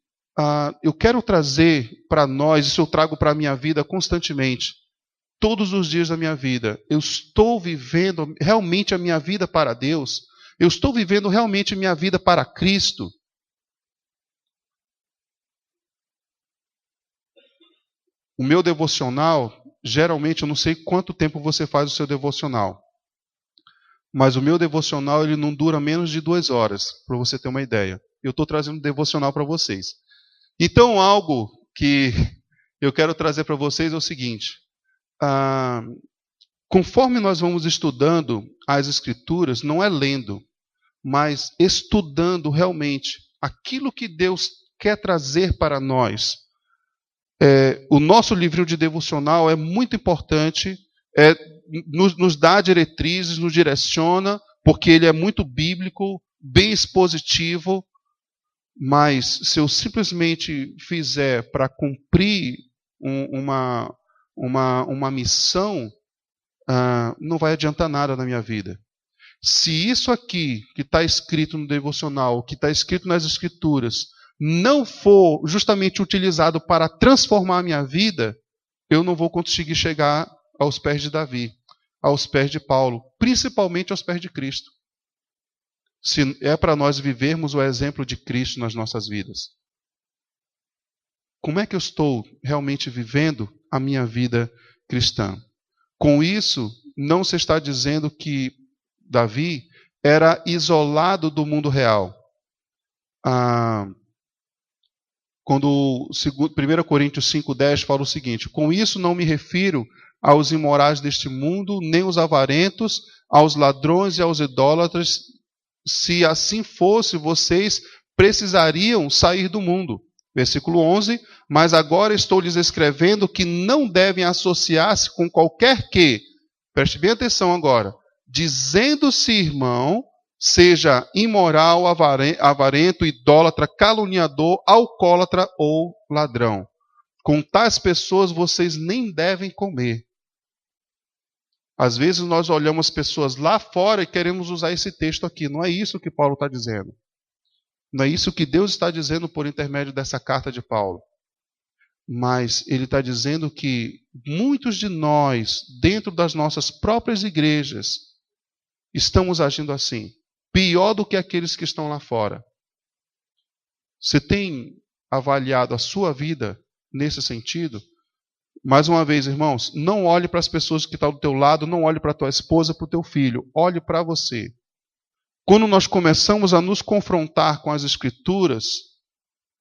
eu quero trazer para nós, isso eu trago para a minha vida constantemente. Todos os dias da minha vida, eu estou vivendo realmente a minha vida para Deus? Eu estou vivendo realmente a minha vida para Cristo? O meu devocional, geralmente eu não sei quanto tempo você faz o seu devocional. Mas o meu devocional ele não dura menos de 2 horas, para você ter uma ideia. Eu estou trazendo devocional para vocês. Então, algo que eu quero trazer para vocês é o seguinte. Conforme nós vamos estudando as Escrituras, não é lendo, mas estudando realmente aquilo que Deus quer trazer para nós. O nosso livrinho de devocional é muito importante, nos dá diretrizes, nos direciona, porque ele é muito bíblico, bem expositivo, mas se eu simplesmente fizer para cumprir uma missão, não vai adiantar nada na minha vida. Se isso aqui que está escrito no devocional, que está escrito nas Escrituras, não for justamente utilizado para transformar a minha vida, eu não vou conseguir chegar aos pés de Davi, aos pés de Paulo, principalmente aos pés de Cristo. Se é para nós vivermos o exemplo de Cristo nas nossas vidas. Como é que eu estou realmente vivendo a minha vida cristã? Com isso, não se está dizendo que Davi era isolado do mundo real. Quando 1 Coríntios 5,10 fala o seguinte: com isso não me refiro aos imorais deste mundo, nem aos avarentos, aos ladrões e aos idólatras. Se assim fosse, vocês precisariam sair do mundo. Versículo 11, mas agora estou lhes escrevendo que não devem associar-se com qualquer que, preste bem atenção agora, dizendo-se irmão, seja imoral, avarento, idólatra, caluniador, alcoólatra ou ladrão. Com tais pessoas vocês nem devem comer. Às vezes nós olhamos pessoas lá fora e queremos usar esse texto aqui. Não é isso que Paulo está dizendo. Não é isso que Deus está dizendo por intermédio dessa carta de Paulo. Mas ele está dizendo que muitos de nós, dentro das nossas próprias igrejas, estamos agindo assim. Pior do que aqueles que estão lá fora. Você tem avaliado a sua vida nesse sentido? Mais uma vez, irmãos, não olhe para as pessoas que estão do teu lado, não olhe para a tua esposa, para o teu filho. Olhe para você. Quando nós começamos a nos confrontar com as Escrituras,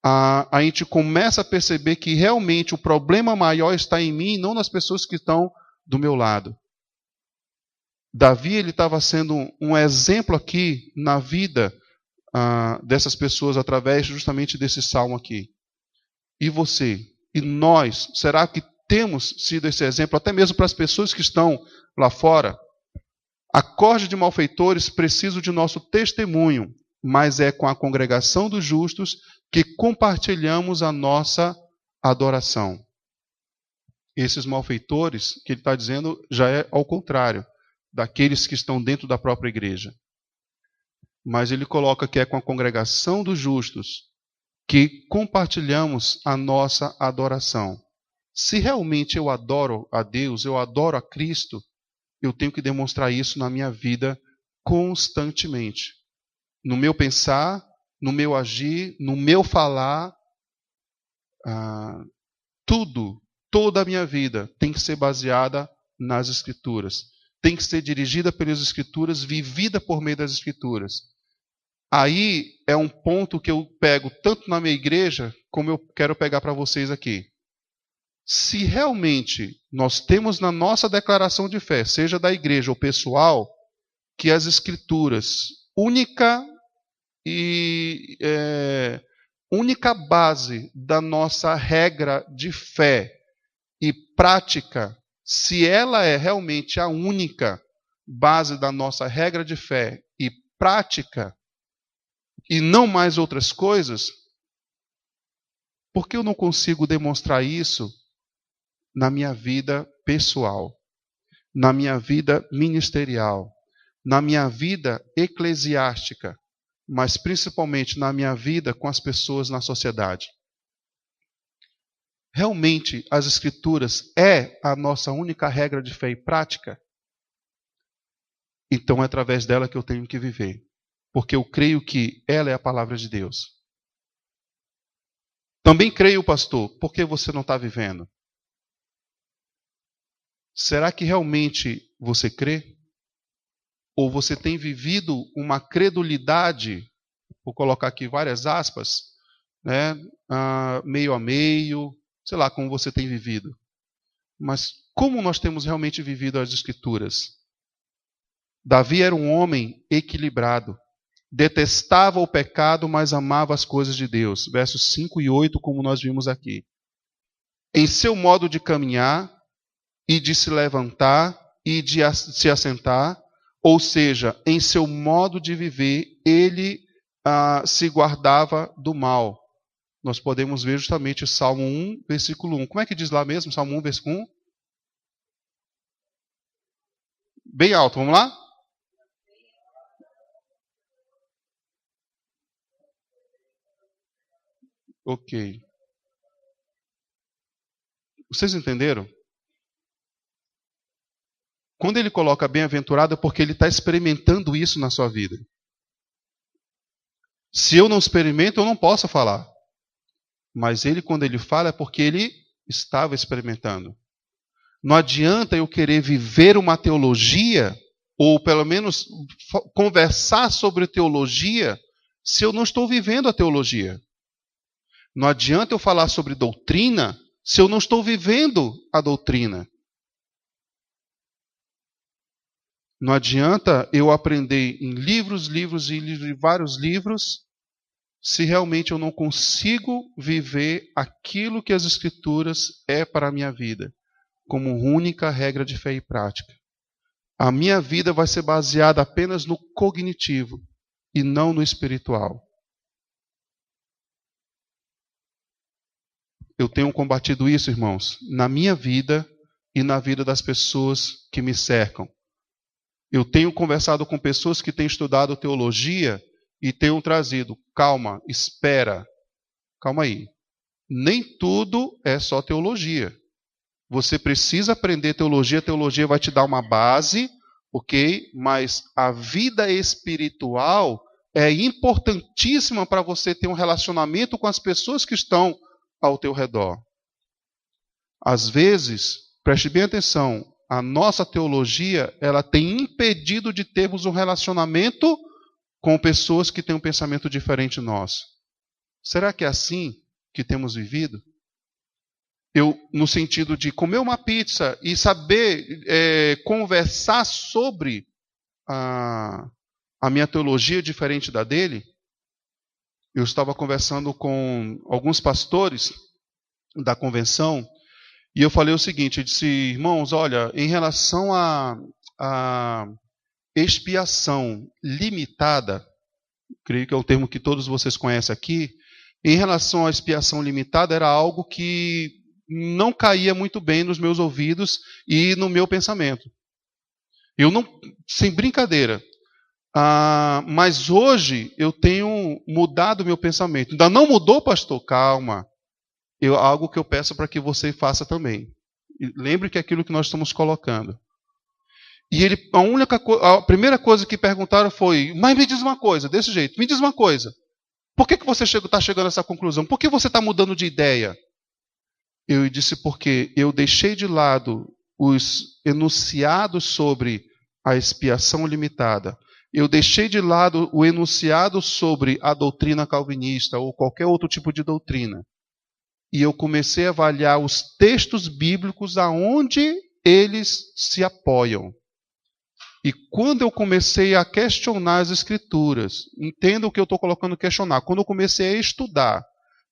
a gente começa a perceber que realmente o problema maior está em mim e não nas pessoas que estão do meu lado. Davi ele estava sendo um exemplo aqui na vida dessas pessoas através justamente desse salmo aqui. E você? E nós? Será que temos sido esse exemplo até mesmo para as pessoas que estão lá fora? A corte de malfeitores precisa de nosso testemunho, mas é com a congregação dos justos que compartilhamos a nossa adoração. Esses malfeitores, que ele está dizendo, já é ao contrário daqueles que estão dentro da própria igreja. Mas ele coloca que é com a congregação dos justos que compartilhamos a nossa adoração. Se realmente eu adoro a Deus, eu adoro a Cristo, eu tenho que demonstrar isso na minha vida constantemente. No meu pensar, no meu agir, no meu falar, toda a minha vida tem que ser baseada nas Escrituras. Tem que ser dirigida pelas Escrituras, vivida por meio das Escrituras. Aí é um ponto que eu pego tanto na minha igreja, como eu quero pegar para vocês aqui. Se realmente nós temos na nossa declaração de fé, seja da igreja ou pessoal, que as Escrituras, única base da nossa regra de fé e prática, se ela é realmente a única base da nossa regra de fé e prática, e não mais outras coisas, por que eu não consigo demonstrar isso na minha vida pessoal, na minha vida ministerial, na minha vida eclesiástica, mas principalmente na minha vida com as pessoas na sociedade? Realmente as Escrituras é a nossa única regra de fé e prática? Então é através dela que eu tenho que viver, porque eu creio que ela é a palavra de Deus. Também creio, pastor, por que você não está vivendo? Será que realmente você crê? Ou você tem vivido uma credulidade, vou colocar aqui várias aspas, né? Meio a meio, sei lá como você tem vivido. Mas como nós temos realmente vivido as Escrituras? Davi era um homem equilibrado. Detestava o pecado, mas amava as coisas de Deus. Versos 5 e 8, como nós vimos aqui. Em seu modo de caminhar, e de se levantar, e de se assentar, ou seja, em seu modo de viver, ele se guardava do mal. Nós podemos ver justamente o Salmo 1, versículo 1. Como é que diz lá mesmo, Salmo 1, versículo 1? Bem alto, vamos lá? Ok. Vocês entenderam? Quando ele coloca bem-aventurado é porque ele está experimentando isso na sua vida. Se eu não experimento, eu não posso falar. Mas ele, quando ele fala, é porque ele estava experimentando. Não adianta eu querer viver uma teologia, ou pelo menos conversar sobre teologia, se eu não estou vivendo a teologia. Não adianta eu falar sobre doutrina, se eu não estou vivendo a doutrina. Não adianta eu aprender em livros e vários livros, se realmente eu não consigo viver aquilo que as Escrituras é para a minha vida, como única regra de fé e prática. A minha vida vai ser baseada apenas no cognitivo e não no espiritual. Eu tenho combatido isso, irmãos, na minha vida e na vida das pessoas que me cercam. Eu tenho conversado com pessoas que têm estudado teologia e tenho trazido, calma, espera, calma aí. Nem tudo é só teologia. Você precisa aprender teologia, a teologia vai te dar uma base, ok? Mas a vida espiritual é importantíssima para você ter um relacionamento com as pessoas que estão ao teu redor. Às vezes, preste bem atenção, a nossa teologia, ela tem impedido de termos um relacionamento com pessoas que têm um pensamento diferente nosso. Será que é assim que temos vivido? No sentido de comer uma pizza e saber conversar sobre a minha teologia diferente da dele. Eu estava conversando com alguns pastores da convenção e eu falei o seguinte, eu disse, irmãos, olha, em relação à expiação limitada, creio que é o termo que todos vocês conhecem aqui, em relação à expiação limitada era algo que não caía muito bem nos meus ouvidos e no meu pensamento. Eu não, sem brincadeira, mas hoje eu tenho mudado meu pensamento. Ainda não mudou, pastor? Calma. Algo que eu peço para que você faça também. E lembre que é aquilo que nós estamos colocando. E a primeira coisa que perguntaram foi, mas me diz uma coisa, desse jeito, me diz uma coisa. Por que você está chegando a essa conclusão? Por que você está mudando de ideia? Eu disse porque eu deixei de lado os enunciados sobre a expiação limitada. Eu deixei de lado o enunciado sobre a doutrina calvinista ou qualquer outro tipo de doutrina. e eu comecei a avaliar os textos bíblicos aonde eles se apoiam. E quando eu comecei a questionar as Escrituras, entenda o que eu estou colocando questionar, quando eu comecei a estudar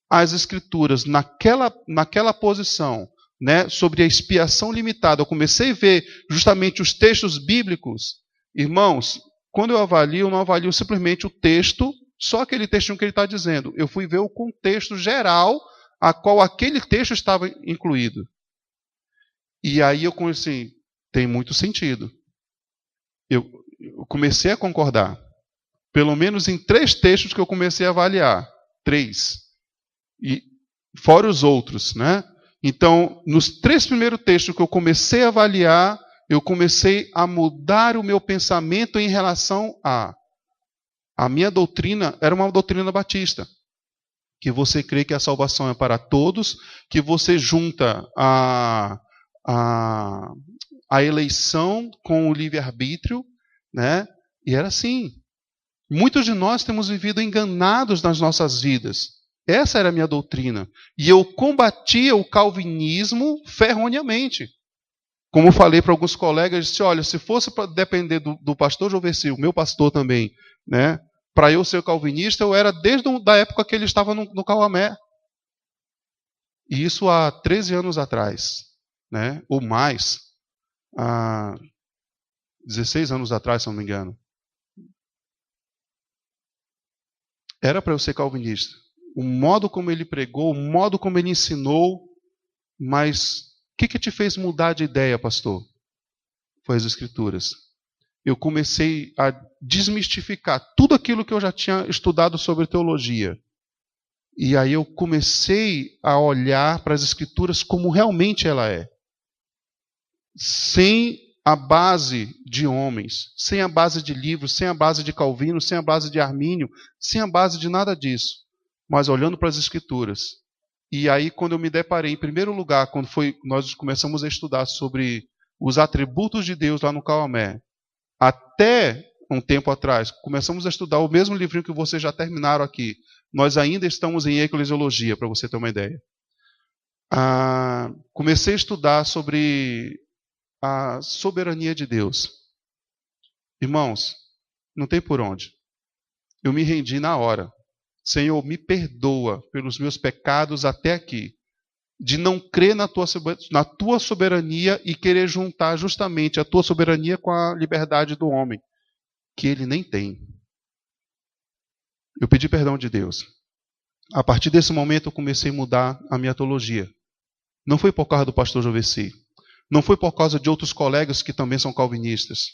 as Escrituras naquela posição, né, sobre a expiação limitada, eu comecei a ver justamente os textos bíblicos, irmãos, quando eu não avalio simplesmente o texto, só aquele textinho que ele está dizendo. Eu fui ver o contexto geral a qual aquele texto estava incluído. E aí eu comecei, tem muito sentido. Eu comecei a concordar. Pelo menos em 3 textos que eu comecei a avaliar. 3. E fora os outros, né? Então, nos 3 primeiros textos que eu comecei a avaliar, eu comecei a mudar o meu pensamento em relação a minha doutrina era uma doutrina batista. Que você crê que a salvação é para todos, que você junta a eleição com o livre-arbítrio, né? E era assim. Muitos de nós temos vivido enganados nas nossas vidas. Essa era a minha doutrina. E eu combatia o calvinismo ferronhamente. Como eu falei para alguns colegas, eu disse, olha, se fosse para depender do pastor Joveci, o meu pastor também, né? Para eu ser calvinista, eu era desde a época que ele estava no Cauamé. E isso há 13 anos atrás, né? Ou mais. Há 16 anos atrás, se não me engano. Era para eu ser calvinista. O modo como ele pregou, o modo como ele ensinou, mas o que te fez mudar de ideia, pastor? Foi as Escrituras. Eu comecei a desmistificar tudo aquilo que eu já tinha estudado sobre teologia. E aí eu comecei a olhar para as Escrituras como realmente ela é. Sem a base de homens, sem a base de livros, sem a base de Calvino, sem a base de Armínio, sem a base de nada disso. Mas olhando para as Escrituras. E aí, quando eu me deparei, em primeiro lugar, quando nós começamos a estudar sobre os atributos de Deus lá no Cauamé, até um tempo atrás, começamos a estudar o mesmo livrinho que vocês já terminaram aqui. Nós ainda estamos em eclesiologia, para você ter uma ideia. Comecei a estudar sobre a soberania de Deus. Irmãos, não tem por onde. Eu me rendi na hora. Senhor, me perdoa pelos meus pecados até aqui, de não crer na tua soberania e querer juntar justamente a tua soberania com a liberdade do homem, que ele nem tem. Eu pedi perdão de Deus. A partir desse momento eu comecei a mudar a minha teologia. Não foi por causa do pastor Joveci, não foi por causa de outros colegas que também são calvinistas,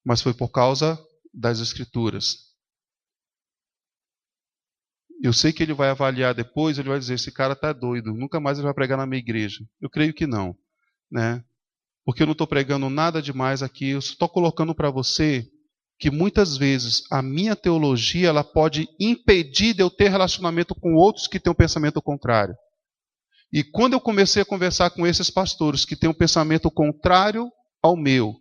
mas foi por causa das Escrituras. Eu sei que ele vai avaliar depois, ele vai dizer, esse cara está doido, nunca mais ele vai pregar na minha igreja. Eu creio que não, né? Porque eu não estou pregando nada demais aqui, eu só estou colocando para você que muitas vezes a minha teologia ela pode impedir de eu ter relacionamento com outros que têm um pensamento contrário. E quando eu comecei a conversar com esses pastores que têm um pensamento contrário ao meu,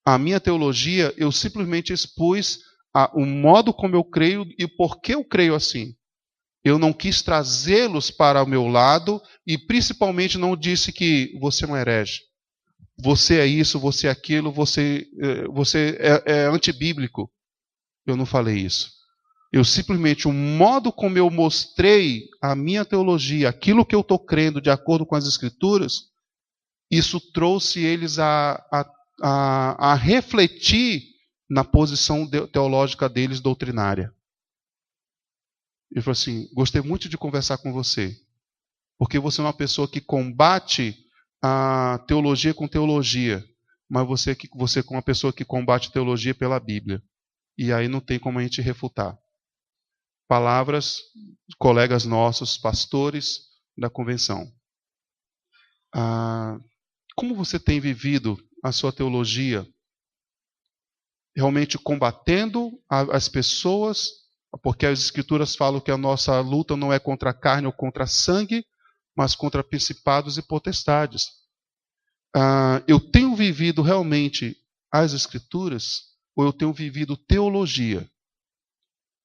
a minha teologia, eu simplesmente expus o modo como eu creio e por que eu creio assim. Eu não quis trazê-los para o meu lado e principalmente não disse que você é um herege. Você é isso, você é aquilo, você é antibíblico. Eu não falei isso. Eu simplesmente, o modo como eu mostrei a minha teologia, aquilo que eu estou crendo de acordo com as Escrituras, isso trouxe eles a refletir na posição teológica deles doutrinária. Ele falou assim, gostei muito de conversar com você, porque você é uma pessoa que combate a teologia com teologia, mas você é uma pessoa que combate teologia pela Bíblia. E aí não tem como a gente refutar. Palavras de colegas nossos, pastores da convenção. Como você tem vivido a sua teologia? Realmente combatendo as pessoas, porque as Escrituras falam que a nossa luta não é contra a carne ou contra sangue, mas contra principados e potestades. Eu tenho vivido realmente as Escrituras ou eu tenho vivido teologia?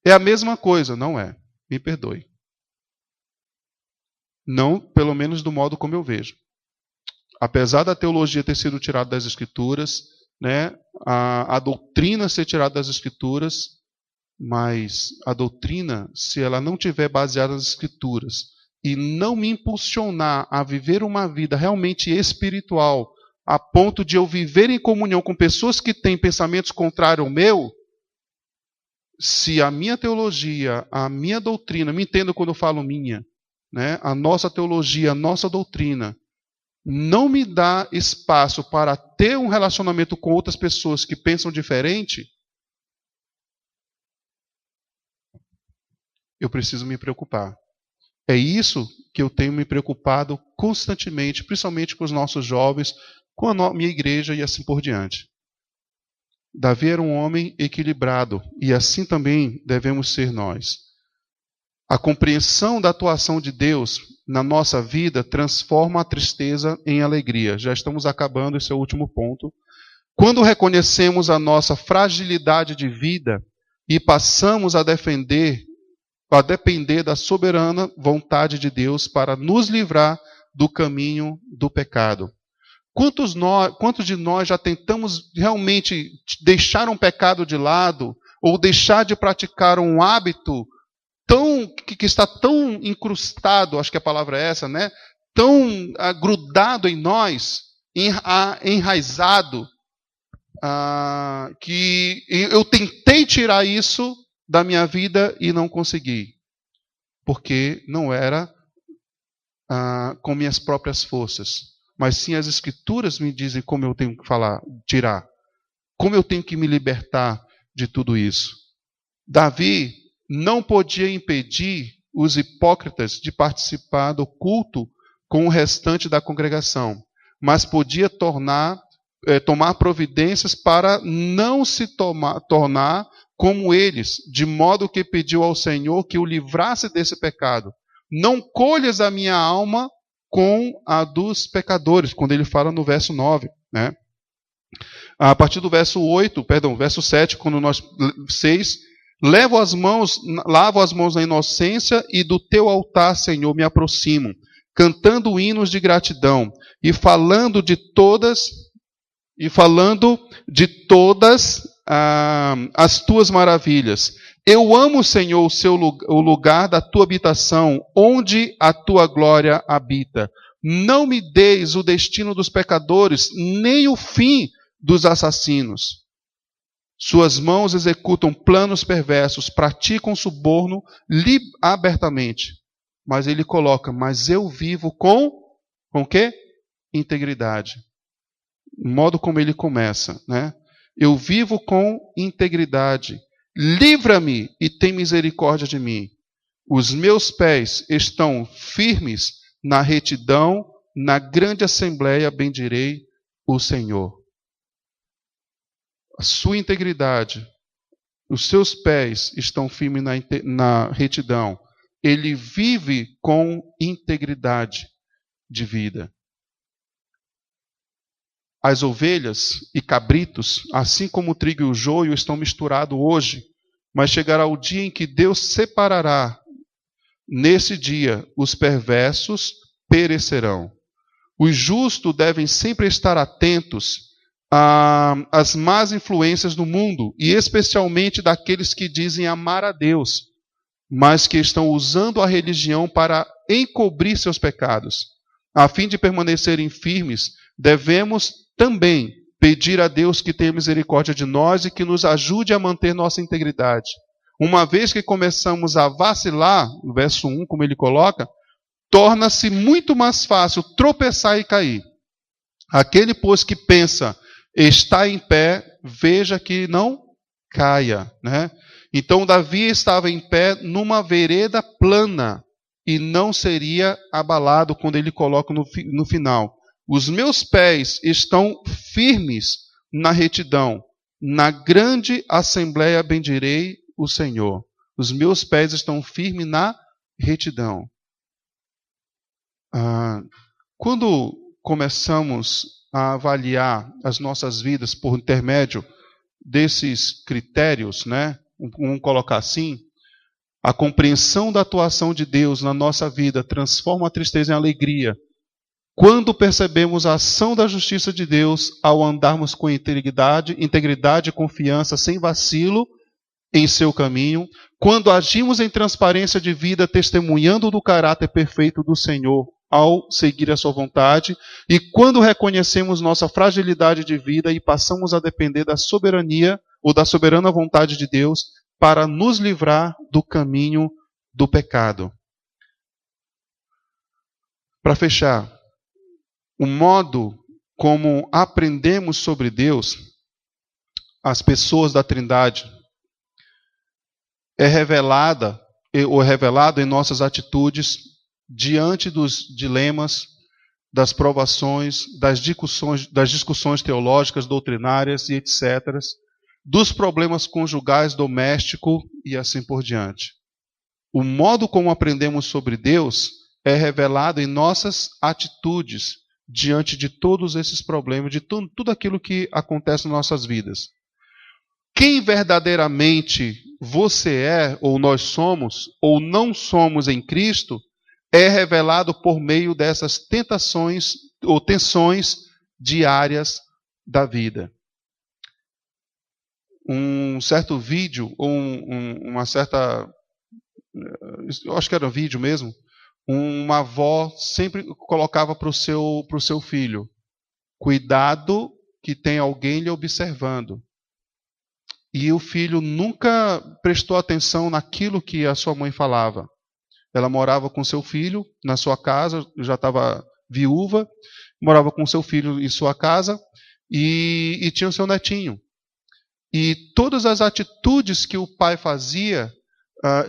É a mesma coisa, não é? Me perdoe. Não, pelo menos do modo como eu vejo. Apesar da teologia ter sido tirada das Escrituras, né, a doutrina ser tirada das Escrituras, mas a doutrina, se ela não tiver baseada nas Escrituras e não me impulsionar a viver uma vida realmente espiritual, a ponto de eu viver em comunhão com pessoas que têm pensamentos contrários ao meu, se a minha teologia, a minha doutrina, me entendo quando eu falo minha, né, a nossa teologia, a nossa doutrina, não me dá espaço para ter um relacionamento com outras pessoas que pensam diferente, eu preciso me preocupar. É isso que eu tenho me preocupado constantemente, principalmente com os nossos jovens, com a minha igreja e assim por diante. Davi era um homem equilibrado, e assim também devemos ser nós. A compreensão da atuação de Deus na nossa vida transforma a tristeza em alegria. Já estamos acabando, esse é o último ponto. Quando reconhecemos a nossa fragilidade de vida e passamos a depender da soberana vontade de Deus para nos livrar do caminho do pecado. Quantos de nós já tentamos realmente deixar um pecado de lado ou deixar de praticar um hábito que está tão incrustado, acho que a palavra é essa, né? Tão grudado em nós, enraizado, que eu tentei tirar isso da minha vida e não consegui, porque não era com minhas próprias forças, mas sim as Escrituras me dizem como eu tenho que tirar, como eu tenho que me libertar de tudo isso. Davi não podia impedir os hipócritas de participar do culto com o restante da congregação, mas podia tomar providências para não se tornar como eles, de modo que pediu ao Senhor que o livrasse desse pecado. Não colhas a minha alma com a dos pecadores, quando ele fala no verso 9, né? A partir do verso 7, quando 6, lavo as mãos na inocência e do teu altar, Senhor, me aproximo, cantando hinos de gratidão e falando de todas as tuas maravilhas. Eu amo, Senhor, o lugar da tua habitação, onde a tua glória habita. Não me deis o destino dos pecadores, nem o fim dos assassinos. Suas mãos executam planos perversos, praticam suborno abertamente. Mas ele coloca, mas eu vivo com quê? Integridade. O modo como ele começa, né? Eu vivo com integridade. Livra-me e tem misericórdia de mim. Os meus pés estão firmes na retidão, na grande assembleia bendirei o Senhor. A sua integridade, os seus pés estão firmes na retidão. Ele vive com integridade de vida. As ovelhas e cabritos, assim como o trigo e o joio, estão misturados hoje, mas chegará o dia em que Deus separará. Nesse dia, os perversos perecerão. Os justos devem sempre estar atentos às más influências do mundo, e especialmente daqueles que dizem amar a Deus, mas que estão usando a religião para encobrir seus pecados. A fim de permanecerem firmes, devemos também pedir a Deus que tenha misericórdia de nós e que nos ajude a manter nossa integridade. Uma vez que começamos a vacilar, no verso 1, como ele coloca, torna-se muito mais fácil tropeçar e cair. Aquele, pois, que pensa está em pé, veja que não caia, né? Então Davi estava em pé numa vereda plana e não seria abalado quando ele coloca no final. Os meus pés estão firmes na retidão, na grande assembleia bendirei o Senhor. Os meus pés estão firmes na retidão. Quando começamos a avaliar as nossas vidas por intermédio desses critérios, né? Vamos colocar assim, A compreensão da atuação de Deus na nossa vida transforma a tristeza em alegria. Quando percebemos a ação da justiça de Deus ao andarmos com integridade e confiança, sem vacilo, em seu caminho, quando agimos em transparência de vida, testemunhando do caráter perfeito do Senhor ao seguir a sua vontade, e quando reconhecemos nossa fragilidade de vida e passamos a depender da soberania ou da soberana vontade de Deus para nos livrar do caminho do pecado. Para fechar, o modo como aprendemos sobre Deus, as pessoas da Trindade, é revelado em nossas atitudes diante dos dilemas, das provações, das discussões teológicas, doutrinárias e etc., dos problemas conjugais, domésticos e assim por diante. O modo como aprendemos sobre Deus é revelado em nossas atitudes diante de todos esses problemas, de tudo aquilo que acontece nas nossas vidas. Quem verdadeiramente você é, ou nós somos, ou não somos em Cristo, é revelado por meio dessas tentações ou tensões diárias da vida. Um certo vídeo, ou uma certa... eu acho que era um vídeo mesmo. Uma avó sempre colocava para o seu filho: cuidado que tem alguém lhe observando. E o filho nunca prestou atenção naquilo que a sua mãe falava. Ela morava com seu filho na sua casa, já estava viúva, morava com seu filho em sua casa e tinha o seu netinho. E todas as atitudes que o pai fazia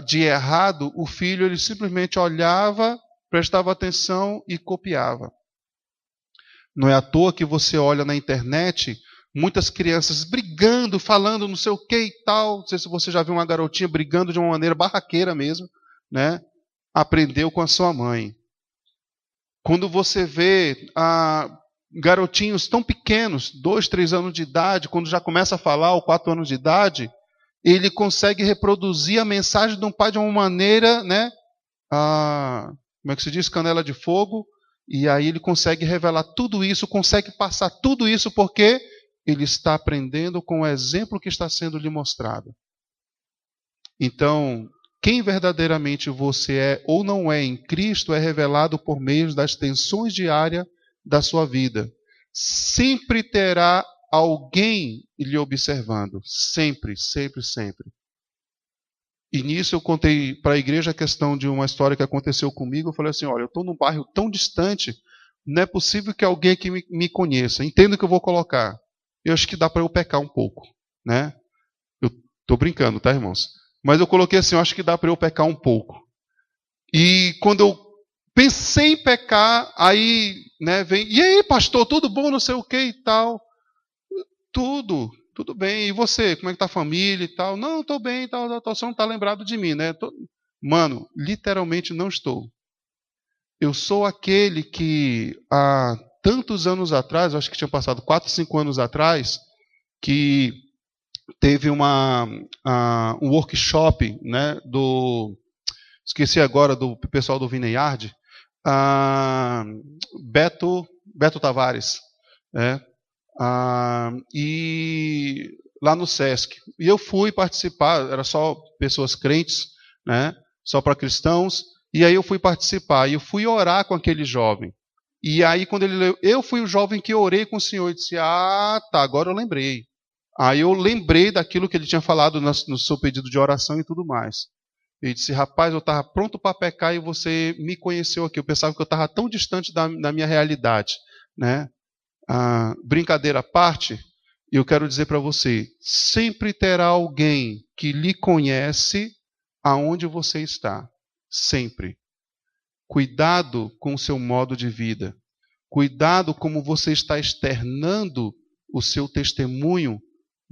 de errado, o filho ele simplesmente olhava, prestava atenção e copiava. Não é à toa que você olha na internet muitas crianças brigando, falando não sei o que e tal. Não sei se você já viu uma garotinha brigando de uma maneira barraqueira mesmo, né? Aprendeu com a sua mãe. Quando você vê garotinhos tão pequenos, 2, 3 anos de idade, quando já começa a falar, ou 4 anos de idade, ele consegue reproduzir a mensagem de um pai de uma maneira, né? Como é que se diz? Canela de fogo. E aí ele consegue revelar tudo isso, consegue passar tudo isso porque ele está aprendendo com o exemplo que está sendo lhe mostrado. Então, quem verdadeiramente você é ou não é em Cristo é revelado por meio das tensões diárias da sua vida. Sempre terá alguém lhe observando. Sempre, sempre, sempre. E nisso eu contei para a igreja a questão de uma história que aconteceu comigo. Eu falei assim, olha, eu estou num bairro tão distante, não é possível que alguém aqui me conheça. Entenda o que eu vou colocar. Eu acho que dá para eu pecar um pouco, né? Eu estou brincando, tá, irmãos? Mas eu coloquei assim, eu acho que dá para eu pecar um pouco. E quando eu pensei em pecar, aí, né, vem, e aí, pastor, tudo bom, não sei o que e tal. Tudo bem. E você, como é que tá a família e tal? Não, estou bem, tal, você não está lembrado de mim, né? Mano, literalmente não estou. Eu sou aquele que há tantos anos atrás, acho que tinha passado 4, 5 anos atrás, que teve um workshop, né, esqueci agora, do pessoal do Vineyard, Beto Tavares, né, e lá no Sesc. E eu fui participar, era só pessoas crentes, né, só para cristãos, e aí eu fui participar, e eu fui orar com aquele jovem. E aí quando ele leu, eu fui o jovem que orei com o Senhor, e disse, tá, agora eu lembrei. Aí eu lembrei daquilo que ele tinha falado no seu pedido de oração e tudo mais. Ele disse, rapaz, eu estava pronto para pecar e você me conheceu aqui. Eu pensava que eu estava tão distante da minha realidade, né? Brincadeira à parte, eu quero dizer para você, sempre terá alguém que lhe conhece aonde você está. Sempre. Cuidado com o seu modo de vida. Cuidado como você está externando o seu testemunho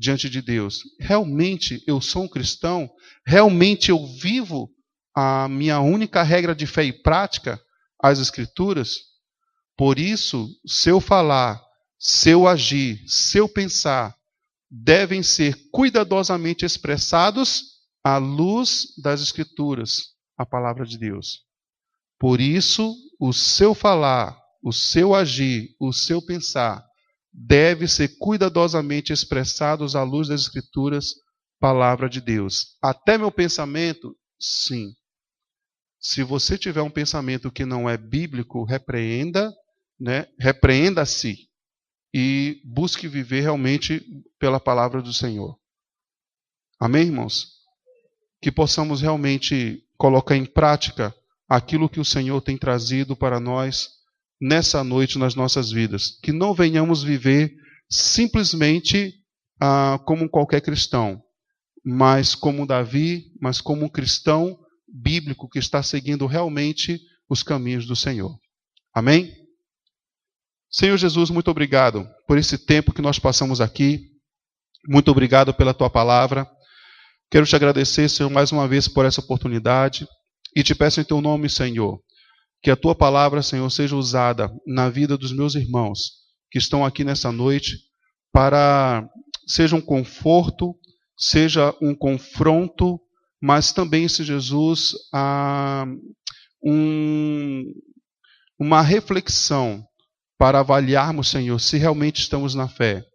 diante de Deus. Realmente eu sou um cristão? Realmente eu vivo a minha única regra de fé e prática, as Escrituras? Por isso, seu falar, seu agir, seu pensar devem ser cuidadosamente expressados à luz das Escrituras, a palavra de Deus. Por isso, o seu falar, o seu agir, o seu pensar deve ser cuidadosamente expressados à luz das Escrituras, palavra de Deus. Até meu pensamento, sim. Se você tiver um pensamento que não é bíblico, repreenda, repreenda-se e busque viver realmente pela palavra do Senhor. Amém, irmãos? Que possamos realmente colocar em prática aquilo que o Senhor tem trazido para nós nessa noite nas nossas vidas. Que não venhamos viver simplesmente como qualquer cristão, mas como Davi, mas como um cristão bíblico que está seguindo realmente os caminhos do Senhor. Amém? Senhor Jesus, muito obrigado por esse tempo que nós passamos aqui. Muito obrigado pela tua palavra. Quero te agradecer, Senhor, mais uma vez por essa oportunidade. E te peço em teu nome, Senhor, que a tua palavra, Senhor, seja usada na vida dos meus irmãos que estão aqui nessa noite, para seja um conforto, seja um confronto, mas também, se Jesus, uma reflexão para avaliarmos, Senhor, se realmente estamos na fé.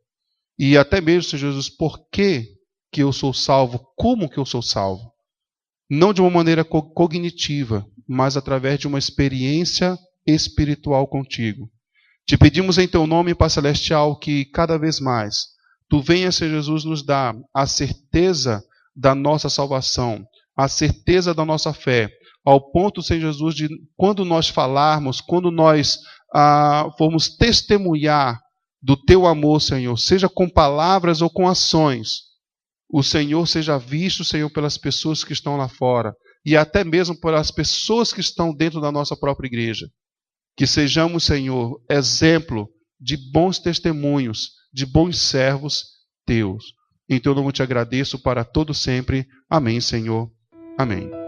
E até mesmo, Senhor Jesus, por que eu sou salvo, como que eu sou salvo. Não de uma maneira cognitiva, mas através de uma experiência espiritual contigo. Te pedimos em teu nome, Pai Celestial, que cada vez mais tu venhas, Senhor Jesus, nos dar a certeza da nossa salvação, a certeza da nossa fé, ao ponto, Senhor Jesus, de quando nós falarmos, quando nós formos testemunhar do teu amor, Senhor, seja com palavras ou com ações, o Senhor seja visto, Senhor, pelas pessoas que estão lá fora e até mesmo pelas pessoas que estão dentro da nossa própria igreja. Que sejamos, Senhor, exemplo de bons testemunhos, de bons servos teus. Em teu nome te agradeço para todo sempre. Amém, Senhor. Amém.